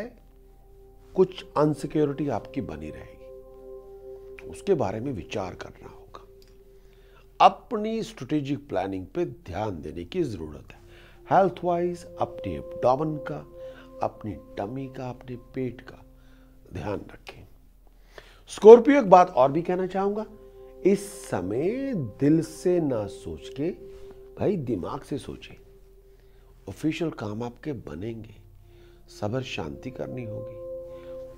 कुछ अनसिक्योरिटी आपकी बनी रहेगी, उसके बारे में विचार करना होगा। अपनी स्ट्रेटेजिक प्लानिंग पे ध्यान देने की जरूरत है। हेल्थ वाइज अपने एब्डोमेन का, अपनी टमी का, अपने पेट का ध्यान रखें। स्कॉर्पियो एक बात और भी कहना चाहूंगा, इस समय दिल से ना सोच के भाई दिमाग से सोचें। ऑफिशियल काम आपके बनेंगे, सब्र शांति करनी होगी,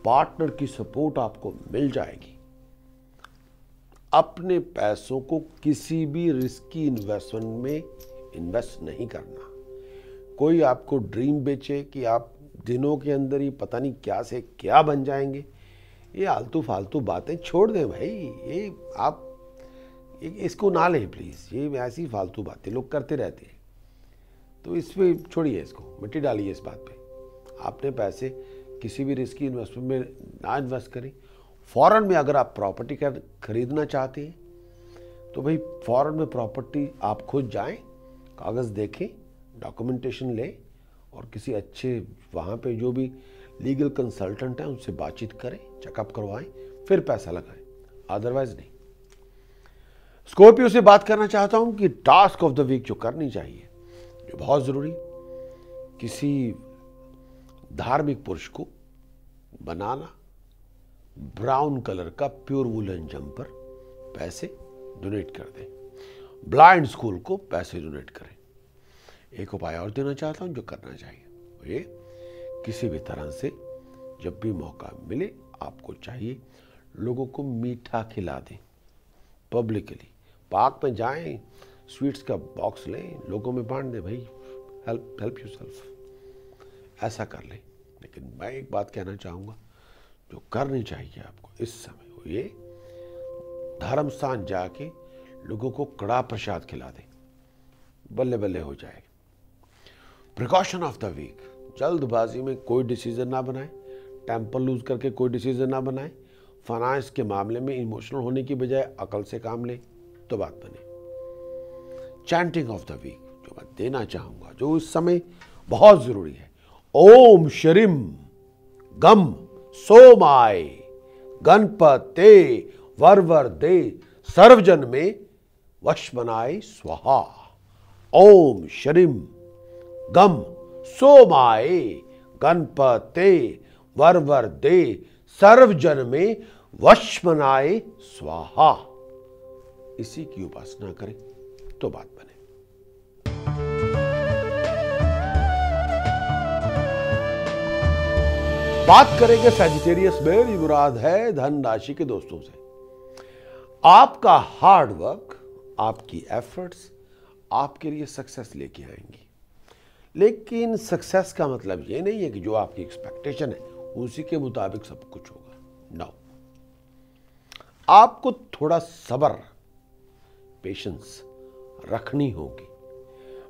पार्टनर की सपोर्ट आपको मिल जाएगी। अपने पैसों को किसी भी रिस्की इन्वेस्टमेंट में इन्वेस्ट नहीं करना। कोई आपको ड्रीम बेचे कि आप दिनों के अंदर ही पता नहीं क्या से क्या बन जाएंगे, ये आलतू फालतू बातें छोड़ दें भाई। ये आप इसको ना लें प्लीज़, ये ऐसी फालतू बातें लोग करते रहते हैं, तो इस पे छोड़िए, इसको मिट्टी डालिए इस बात पे। आपने पैसे किसी भी रिस्की इन्वेस्टमेंट में ना इन्वेस्ट करें। फॉरेन में अगर आप प्रॉपर्टी खरीदना चाहते हैं तो भाई फॉरेन में प्रॉपर्टी आप खुद जाएं, कागज़ देखें, डॉक्यूमेंटेशन लें और किसी अच्छे वहाँ पे जो भी लीगल कंसल्टेंट हैं उनसे बातचीत करें, चेकअप करवाएं, फिर पैसा लगाएं, अदरवाइज नहीं। स्कॉर्पियो से बात करना चाहता हूं कि टास्क ऑफ द वीक जो करनी चाहिए, जो बहुत जरूरी, किसी धार्मिक पुरुष को बनाना ब्राउन कलर का प्योर वुलन जंपर, पैसे डोनेट कर दें। ब्लाइंड स्कूल को पैसे डोनेट करें। एक उपाय और देना चाहता हूं जो करना चाहिए, ये किसी भी तरह से जब भी मौका मिले आपको चाहिए लोगों को मीठा खिला दें पब्लिकली। पार्क में जाएं, स्वीट्स का बॉक्स लें, लोगों में बांट दें, भाई हेल्प योरसेल्फ, ऐसा कर लें। लेकिन मैं एक बात कहना चाहूँगा जो करनी चाहिए आपको इस समय, ये धर्म स्थान जाके लोगों को कड़ा प्रसाद खिला दें, बल्ले बल्ले हो जाए। प्रिकॉशन ऑफ द वीक, जल्दबाजी में कोई डिसीजन ना बनाए, टेम्पर लूज करके कोई डिसीजन ना बनाए। फाइनेंस के मामले में इमोशनल होने की बजाय अकल से काम ले तो बात बने। चैंटिंग ऑफ द वीक जो मैं देना चाहूंगा, जो इस समय बहुत जरूरी है, ओम शरीम गम सोमाय गणपते वरवर दे सर्वजन में वशमनाय स्वाहा। ओम शरीम गम सोमाय गणपते वरवर दे सर्वजन में वशमनाय स्वाहा। इसी की उपासना करें तो बात बने। बात करेंगे सैजिटेरियस, मेरी मुराद है धन राशि के दोस्तों से। आपका हार्ड वर्क, आपकी एफर्ट्स आपके लिए सक्सेस लेके आएंगी, लेकिन सक्सेस का मतलब ये नहीं है कि जो आपकी एक्सपेक्टेशन है उसी के मुताबिक सब कुछ होगा। नो, आपको थोड़ा सब्र, पेशेंस रखनी होगी।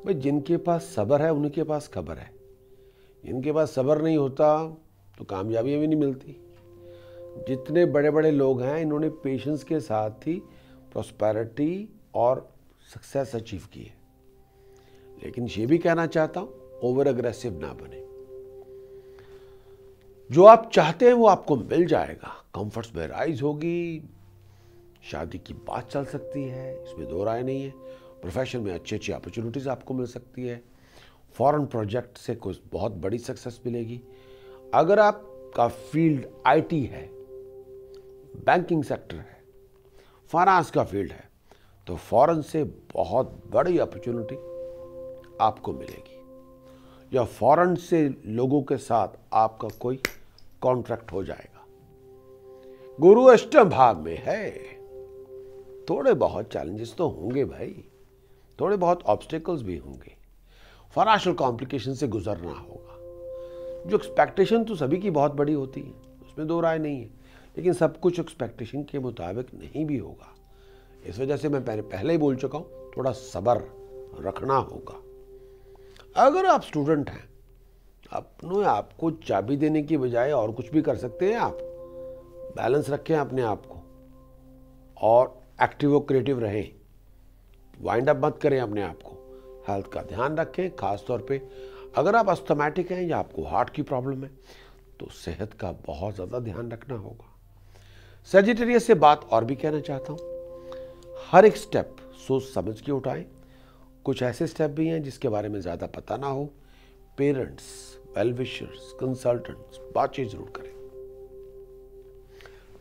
भाई जिनके पास सब्र है उनके पास खबर है, जिनके पास सब्र नहीं होता तो कामयाबी भी नहीं मिलती। जितने बड़े बड़े लोग हैं इन्होंने पेशेंस के साथ ही प्रॉस्पेरिटी और सक्सेस अचीव की है। लेकिन ये भी कहना चाहता हूं, ओवर अग्रेसिव ना बने। जो आप चाहते हैं वो आपको मिल जाएगा। कंफर्ट्स में राइज होगी, शादी की बात चल सकती है, इसमें दो राय नहीं है। प्रोफेशन में अच्छी अच्छी अपॉर्चुनिटीज आपको मिल सकती है। फॉरेन प्रोजेक्ट से कुछ बहुत बड़ी सक्सेस मिलेगी। अगर आपका फील्ड आईटी है, बैंकिंग सेक्टर है, फाइनेंस का फील्ड है, तो फॉरेन से बहुत बड़ी अपॉर्चुनिटी आपको मिलेगी, या फॉरेन से लोगों के साथ आपका कोई कॉन्ट्रैक्ट हो जाएगा। गुरु अष्टम भाव में है, थोड़े बहुत चैलेंजेस तो होंगे भाई, थोड़े बहुत ऑब्स्टेकल्स भी होंगे। फाइनेंशियल कॉम्प्लिकेशन से गुजरना होगा। जो एक्सपेक्टेशन तो सभी की बहुत बड़ी होती है, उसमें दो राय नहीं है, लेकिन सब कुछ एक्सपेक्टेशन के मुताबिक नहीं भी होगा। इस वजह से मैं पहले ही बोल चुका हूं, थोड़ा सब्र रखना होगा। अगर आप स्टूडेंट हैं, अपने आपको चाबी देने की बजाय और कुछ भी कर सकते हैं। आप बैलेंस रखें अपने आप को और एक्टिव और क्रिएटिव रहें। वाइंड अप मत करें अपने आप को। हेल्थ का ध्यान रखें, खास तौर पे अगर आप अस्थमैटिक हैं या आपको हार्ट की प्रॉब्लम है तो सेहत का बहुत ज़्यादा ध्यान रखना होगा। सैजिटेरियस से बात और भी कहना चाहता हूँ, हर एक स्टेप सोच समझ के उठाएं। कुछ ऐसे स्टेप भी हैं जिसके बारे में ज़्यादा पता ना हो। पेरेंट्स, वेल विशर्स, कंसल्टेंट्स, बातचीत जरूर करें।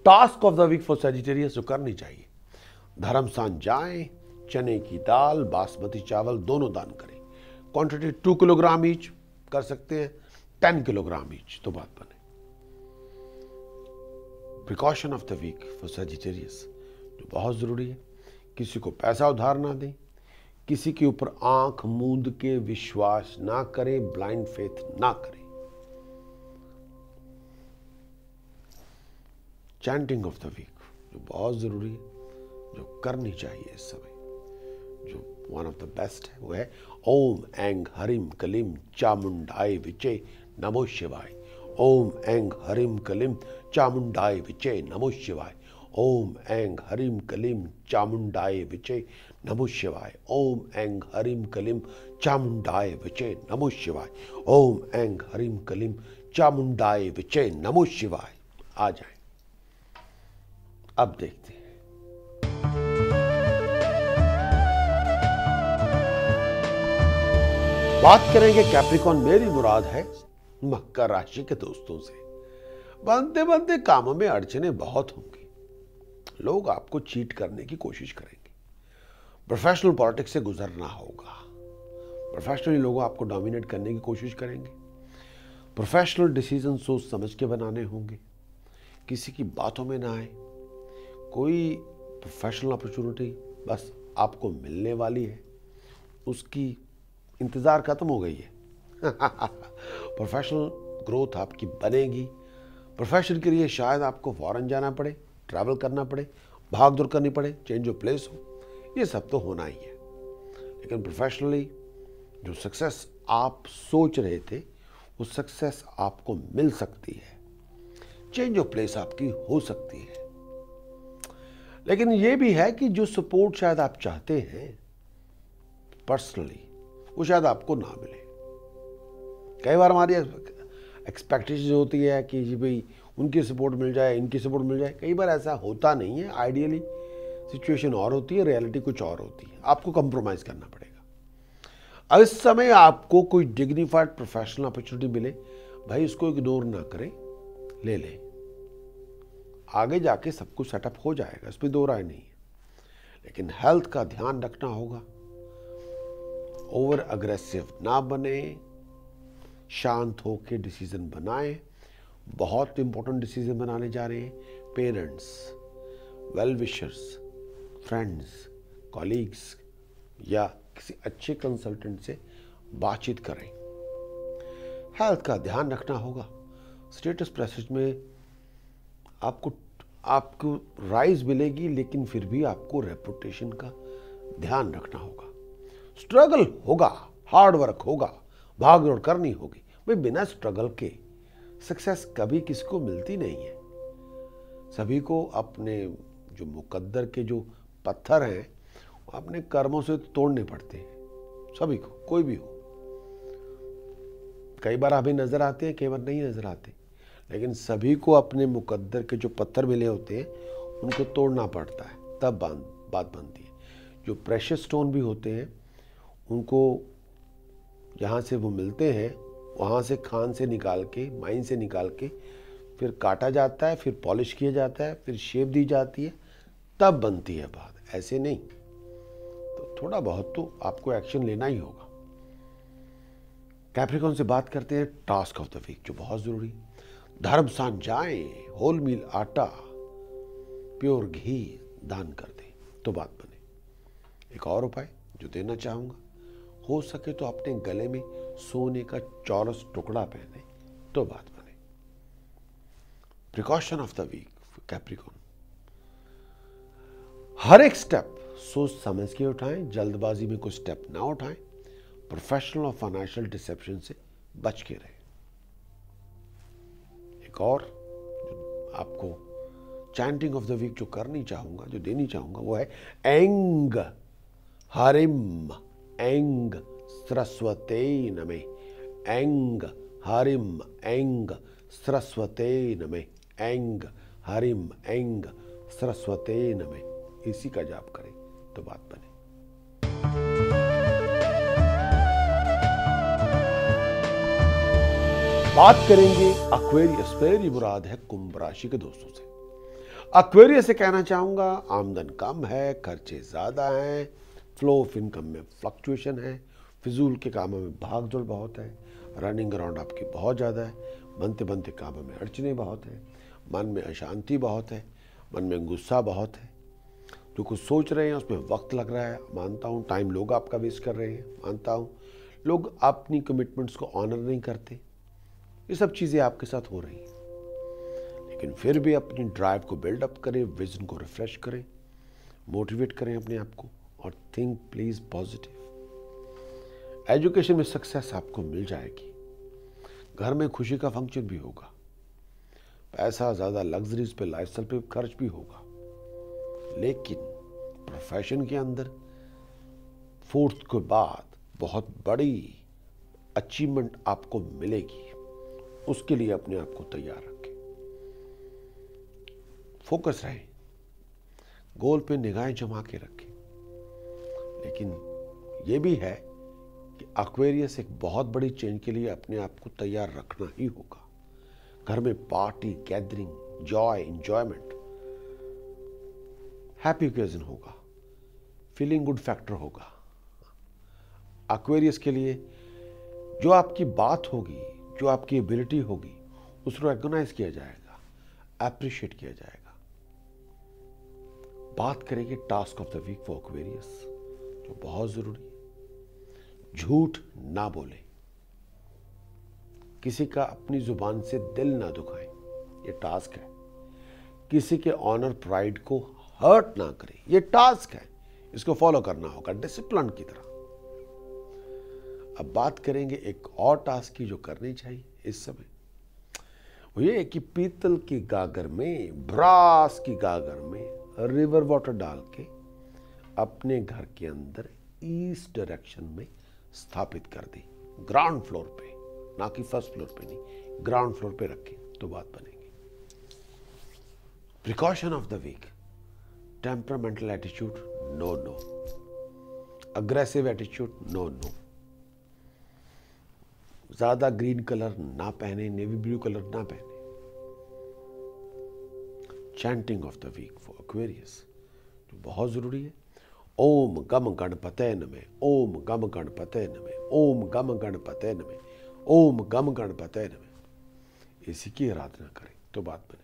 Task of the week for Sagittarius जो करनी चाहिए, धर्मस्थान जाएं, चने की दाल, बासमती चावल दोनों दान करें। क्वांटिटी 2 किलोग्राम ईच कर सकते हैं, 10 किलोग्राम ईच तो बात बने। Precaution of the week for Sagittarius जो बहुत जरूरी है, किसी को पैसा उधार ना दें, किसी के ऊपर आंख मूंद के विश्वास ना करें, ब्लाइंड फेथ ना करें। चैंटिंग ऑफ द वीक जो बहुत जरूरी है, जो करनी चाहिए इस समय, जो वन ऑफ द बेस्ट है, वो है ओम ऐंग हरिम कलिम चामुंडाय विचे नमो शिवाय। ओम ऐंग हरिम कलिम चामुंडाय विचे नमो शिवाय। ओम ऐंग हरिम कलिम चामुंडाय विचे नमो शिवाय। ओम ऐंग हरिम कलिम चामुंडाय विचे नमो शिवाय। ओम ऐंग हरिम कलिम चामुंडाय विचे नमो शिवाय। आ जाए, अब देखते हैं। बात करेंगे कैप्रिकॉन, मेरी मुराद है मकर राशि के दोस्तों से। बनते बनते कामों में अड़चने बहुत होंगी। लोग आपको चीट करने की कोशिश करेंगे। प्रोफेशनल पॉलिटिक्स से गुजरना होगा। प्रोफेशनली लोग आपको डोमिनेट करने की कोशिश करेंगे। प्रोफेशनल डिसीजन सोच समझ के बनाने होंगे। किसी की बातों में ना आए। कोई प्रोफेशनल अपॉर्चुनिटी बस आपको मिलने वाली है, उसकी इंतजार खत्म हो गई है। प्रोफेशनल ग्रोथ आपकी बनेगी। प्रोफेशन के लिए शायद आपको फॉरेन जाना पड़े, ट्रैवल करना पड़े, भाग दौड़ करनी पड़े, चेंज ऑफ प्लेस हो, ये सब तो होना ही है। लेकिन प्रोफेशनली जो सक्सेस आप सोच रहे थे वो सक्सेस आपको मिल सकती है। चेंज ऑफ प्लेस आपकी हो सकती है। लेकिन ये भी है कि जो सपोर्ट शायद आप चाहते हैं पर्सनली, वो शायद आपको ना मिले। कई बार हमारी एक्सपेक्टेशन होती है कि जी भाई उनकी सपोर्ट मिल जाए, इनकी सपोर्ट मिल जाए। कई बार ऐसा होता नहीं है। आइडियली सिचुएशन और होती है, रियलिटी कुछ और होती है। आपको कंप्रोमाइज करना पड़ेगा। अब इस समय आपको कोई डिग्निफाइड प्रोफेशनल अपॉर्चुनिटी मिले, भाई उसको इग्नोर ना करें, ले लें। आगे जाके सब कुछ सेटअप हो जाएगा, इस पर दो राय नहीं है। लेकिन हेल्थ का ध्यान रखना होगा। ओवर अग्रेसिव ना बने, शांत होकर डिसीजन बनाएं, बहुत इंपॉर्टेंट डिसीजन बनाने जा रहे हैं। Parents, well wishers, friends, colleagues या किसी अच्छे कंसल्टेंट से बातचीत करें। हेल्थ का ध्यान रखना होगा। स्टेटस प्रेसेज में आपको राइज मिलेगी, लेकिन फिर भी आपको रेपुटेशन का ध्यान रखना होगा। स्ट्रगल होगा, हार्ड वर्क होगा, भाग दौड़ करनी होगी। भाई बिना स्ट्रगल के सक्सेस कभी किसको मिलती नहीं है। सभी को अपने जो मुकद्दर के जो पत्थर हैं अपने कर्मों से तोड़ने पड़ते हैं। सभी को, कोई भी हो। कई बार अभी नजर आते हैं, कई बार नहीं नजर आते, लेकिन सभी को अपने मुकद्दर के जो पत्थर मिले होते हैं उनको तोड़ना पड़ता है, तब बात बनती है। जो प्रेशियस स्टोन भी होते हैं उनको जहाँ से वो मिलते हैं वहाँ से खान से निकाल के, माइन से निकाल के फिर काटा जाता है, फिर पॉलिश किया जाता है, फिर शेप दी जाती है, तब बनती है बात, ऐसे नहीं। तो थोड़ा बहुत तो आपको एक्शन लेना ही होगा। कैप्रिकॉर्न से बात करते हैं टास्क ऑफ द वीक, जो बहुत जरूरी है। धर्म स्थान जाएं, होल मील आटा, प्योर घी दान कर दें तो बात बने। एक और उपाय जो देना चाहूंगा, हो सके तो अपने गले में सोने का चौरस टुकड़ा पहने तो बात बने। Precaution of the week Capricorn, हर एक स्टेप सोच समझ के उठाएं, जल्दबाजी में कोई स्टेप ना उठाएं। प्रोफेशनल और फाइनेंशियल डिसेप्शन से बच के रहें। एक और जो आपको चैंटिंग ऑफ द वीक जो करनी चाहूंगा, जो देनी चाहूंगा, वो है एंग हरिम एंग सरस्वते नमे। एंग हरिम एंग सरस्वते नमे। एंग हरिम एंग सरस्वते नमे। इसी का जाप करें तो बात बने। बात करेंगे एक्वेरियस। मेरी मुराद है कुंभ राशि के दोस्तों से। एक्वेरियस से कहना चाहूंगा, आमदन कम है, खर्चे ज्यादा हैं, फ्लो ऑफ इनकम में फ्लक्चुएशन है, फिजूल के कामों में भाग दौड़ बहुत है, रनिंग अराउंड आपकी बहुत ज़्यादा है, बनते बनते कामों में अड़चने बहुत है, मन में अशांति बहुत है, मन में गुस्सा बहुत है। जो कुछ सोच रहे हैं उसमें वक्त लग रहा है, मानता हूँ। टाइम लोग आपका वेस्ट कर रहे हैं, मानता हूँ। लोग अपनी कमिटमेंट्स को ऑनर नहीं करते। ये सब चीज़ें आपके साथ हो रही हैं, लेकिन फिर भी अपनी ड्राइव को बिल्डअप करें, विजन को रिफ्रेश करें, मोटिवेट करें अपने आप को, और थिंक प्लीज पॉजिटिव। एजुकेशन में सक्सेस आपको मिल जाएगी। घर में खुशी का फंक्शन भी होगा। पैसा ज़्यादा लग्जरीज पे, लाइफस्टाइल पे खर्च भी होगा। लेकिन प्रोफेशन के अंदर फोर्थ के बाद बहुत बड़ी अचीवमेंट आपको मिलेगी। उसके लिए अपने आप को तैयार रखें, फोकस रहें, गोल पे निगाहें जमा के रखें। लेकिन यह भी है कि एक्वेरियस एक बहुत बड़ी चेंज के लिए अपने आप को तैयार रखना ही होगा। घर में party, gathering, Joy, enjoyment, happy occasion होगा, फीलिंग गुड फैक्टर होगा। एक्वेरियस के लिए जो आपकी बात होगी, जो आपकी एबिलिटी होगी, उसको रिकॉग्नाइज किया जाएगा, अप्रिशिएट किया जाएगा। बात करेंगे task of the week for Aquarius, जो बहुत जरूरी है। झूठ ना बोले, किसी का अपनी जुबान से दिल ना दुखाएं, ये टास्क है। किसी के ऑनर, प्राइड को हर्ट ना करें, ये टास्क है। इसको फॉलो करना होगा डिसिप्लिन की तरह। अब बात करेंगे एक और टास्क की जो करनी चाहिए इस समय। वो ये कि पीतल की गागर में, ब्रास की गागर में रिवर वाटर डाल के अपने घर के अंदर ईस्ट डायरेक्शन में स्थापित कर दी। ग्राउंड फ्लोर पे, ना कि फर्स्ट फ्लोर पे नहीं, ग्राउंड फ्लोर पे रखें तो बात बनेगी। Precaution of the week, temperamental attitude no no, aggressive attitude no no. ज्यादा ग्रीन कलर ना पहने, नेवी ब्लू कलर ना पहने। Chanting of the week for Aquarius, जो बहुत जरूरी है। ओम गम गणपते नमः, ओम गम गणपते नमः, ओम गम गणपते नमः, ओम गम गणपते नमः। इसी की आराधना करें तो बात बने।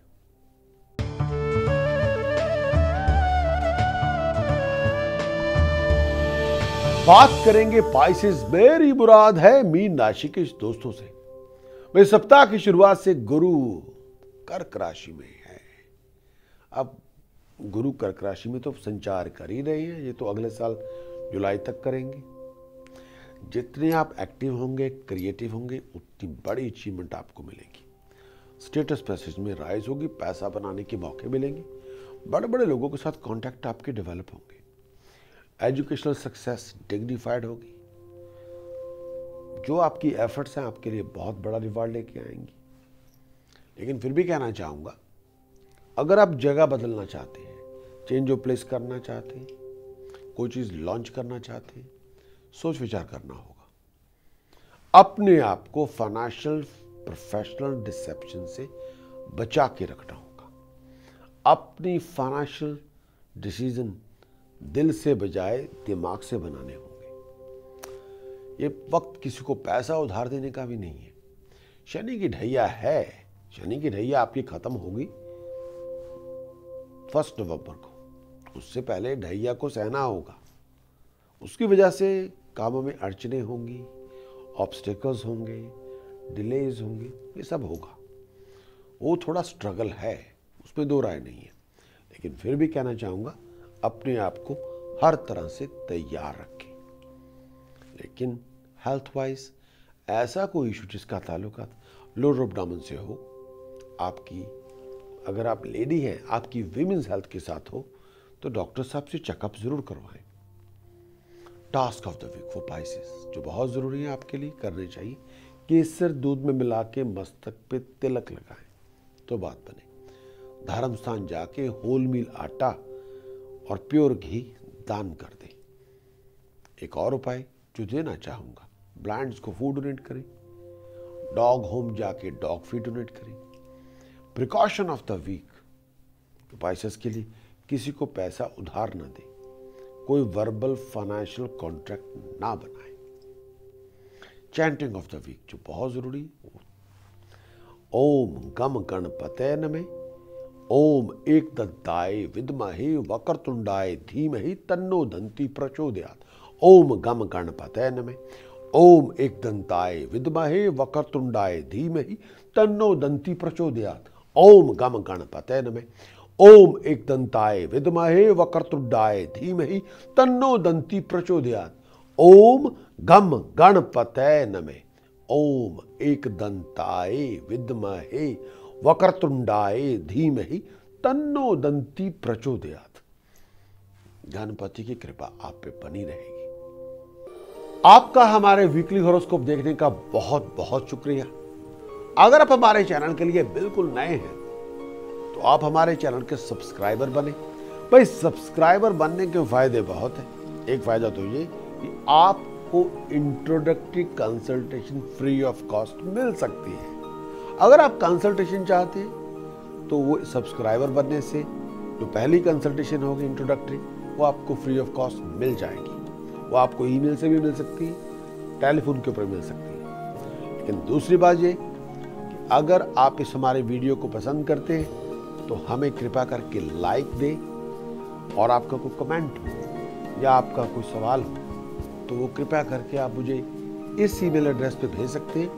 बात करेंगे पाइसेस, मेरी मुराद है मीन राशि के दोस्तों से। मेरे सप्ताह की शुरुआत से गुरु कर्क राशि में है। अब गुरु कर्क राशि में तो संचार कर ही रहे हैं, ये तो अगले साल जुलाई तक करेंगे। जितने आप एक्टिव होंगे, क्रिएटिव होंगे, उतनी बड़ी अचीवमेंट आपको मिलेगी। स्टेटस पैसेज में राइज होगी, पैसा बनाने के मौके मिलेंगे, बड़े बड़े लोगों के साथ कांटेक्ट आपके डेवलप होंगे, एजुकेशनल सक्सेस डिग्निफाइड होगी। जो आपकी एफर्ट्स हैं आपके लिए बहुत बड़ा रिवार्ड लेके आएंगी। लेकिन फिर भी कहना चाहूँगा, अगर आप जगह बदलना चाहते हैं, चेंज ऑफ प्लेस करना चाहते हैं, कोई चीज़ लॉन्च करना चाहते हैं, सोच विचार करना होगा। अपने आप को फाइनेंशियल प्रोफेशनल डिसेप्शन से बचा के रखना होगा। अपनी फाइनेंशियल डिसीजन दिल से बजाय दिमाग से बनाने होंगे। ये वक्त किसी को पैसा उधार देने का भी नहीं है। शनि की ढैया है, शनि की ढैया आपकी खत्म होगी 1 नवंबर को। उससे पहले ढैया को सहना होगा। उसकी वजह से कामों में अड़चने होंगी, ऑब्स्टेकल्स होंगे, डिलेज होंगे, ये सब होगा। वो थोड़ा स्ट्रगल है, उसमें दो राय नहीं है। लेकिन फिर भी कहना चाहूँगा, अपने आप को हर तरह से तैयार रखें। लेकिन हेल्थ वाइज ऐसा कोई इशू जिसका ताल्लुकात लोअर एब्डोमेन से हो, आपकी अगर आप लेडी हैं, आपकी वीमेंस हेल्थ के साथ हो, तो डॉक्टर साहब से चेकअप जरूर करवाएं। Task of the week for Pisces जो बहुत ज़रूरी है आपके लिए करने चाहिए, केसर दूध में मिला के मस्तक पे तिलक लगाएं तो बात बने। धर्म स्थान जाके होल मील आटा और प्योर घी दान कर दें। एक और उपाय जो देना चाहूँगा, ब्लाइंड्स को फूड डोनेट करें, डॉग होम जाके डॉग फीड डोनेट करें। Precaution of the week Pisces के लिए, किसी को पैसा उधार ना दें, कोई वर्बल फाइनेंशियल कॉन्ट्रैक्ट ना बनाए। चैंटिंग ऑफ द वीक जो बहुत जरूरी, ओम गम गणपतये नमः, ओम एकदंताय विद्महे वक्रतुंडाय धीमहि तन्नो दन्ति प्रचोदयात्। ओम गम गणपतये नमः, ओम एकदंताय विद्महे वक्रतुंडाय धीमहि तन्नो दन्ति प्रचोदयात्। ओम गम गणपतये नमः, ओम एकदंताय विद्महे वक्रतुंडाय धीमहि तन्नो दन्ति प्रचोदयात्। ओम गम गणपतये नमः, ओम एकदंताय विद्महे वक्रतुंडाय धीमहि तन्नो दन्ति प्रचोदयात्। गणपति की कृपा आप पे बनी रहेगी। आपका हमारे वीकली हॉरोस्कोप देखने का बहुत बहुत शुक्रिया। अगर आप हमारे चैनल के लिए बिल्कुल नए हैं तो आप हमारे चैनल के सब्सक्राइबर बने। भाई सब्सक्राइबर बनने के फायदे बहुत हैं। एक फायदा तो ये कि आपको introductory consultation free of cost मिल सकती है। अगर आप कंसल्टेशन चाहते हैं तो वो सब्सक्राइबर बनने से जो पहली कंसल्टेशन होगी इंट्रोडक्टरी, वो आपको फ्री ऑफ कॉस्ट मिल जाएगी। वो आपको ईमेल से भी मिल सकती है, टेलीफोन के ऊपर मिल सकती है। लेकिन दूसरी बात ये कि अगर आप इस हमारे वीडियो को पसंद करते हैं तो हमें कृपा करके लाइक दें, और आपका कोई कमेंट हो या आपका कोई सवाल हो तो वो कृपया करके आप मुझे इस ईमेल एड्रेस पे भेज सकते हैं,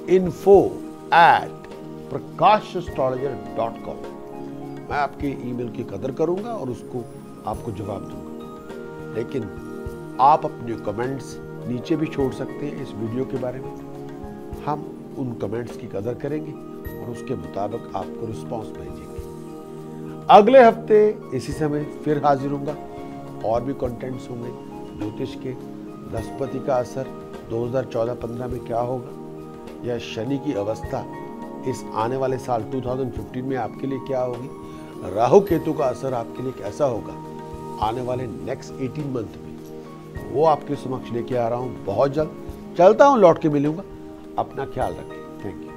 info@prakashastrologer.com। मैं आपके ईमेल की कदर करूंगा और उसको आपको जवाब दूंगा। लेकिन आप अपने कमेंट्स नीचे भी छोड़ सकते हैं इस वीडियो के बारे में। हम उन कमेंट्स की कदर करेंगे और उसके मुताबिक आपको रिस्पॉन्स भेजेंगे। अगले हफ्ते इसी समय फिर हाजिर होऊंगा। और भी कंटेंट्स होंगे ज्योतिष के। बृहस्पति का असर 2014-15 में क्या होगा, या शनि की अवस्था इस आने वाले साल 2015 में आपके लिए क्या होगी, राहु केतु का असर आपके लिए कैसा होगा आने वाले नेक्स्ट 18 मंथ में, वो आपके समक्ष लेके आ रहा हूँ बहुत जल्द। चलता हूँ, लौट के मिलूंगा। अपना ख्याल रखें। Thank you.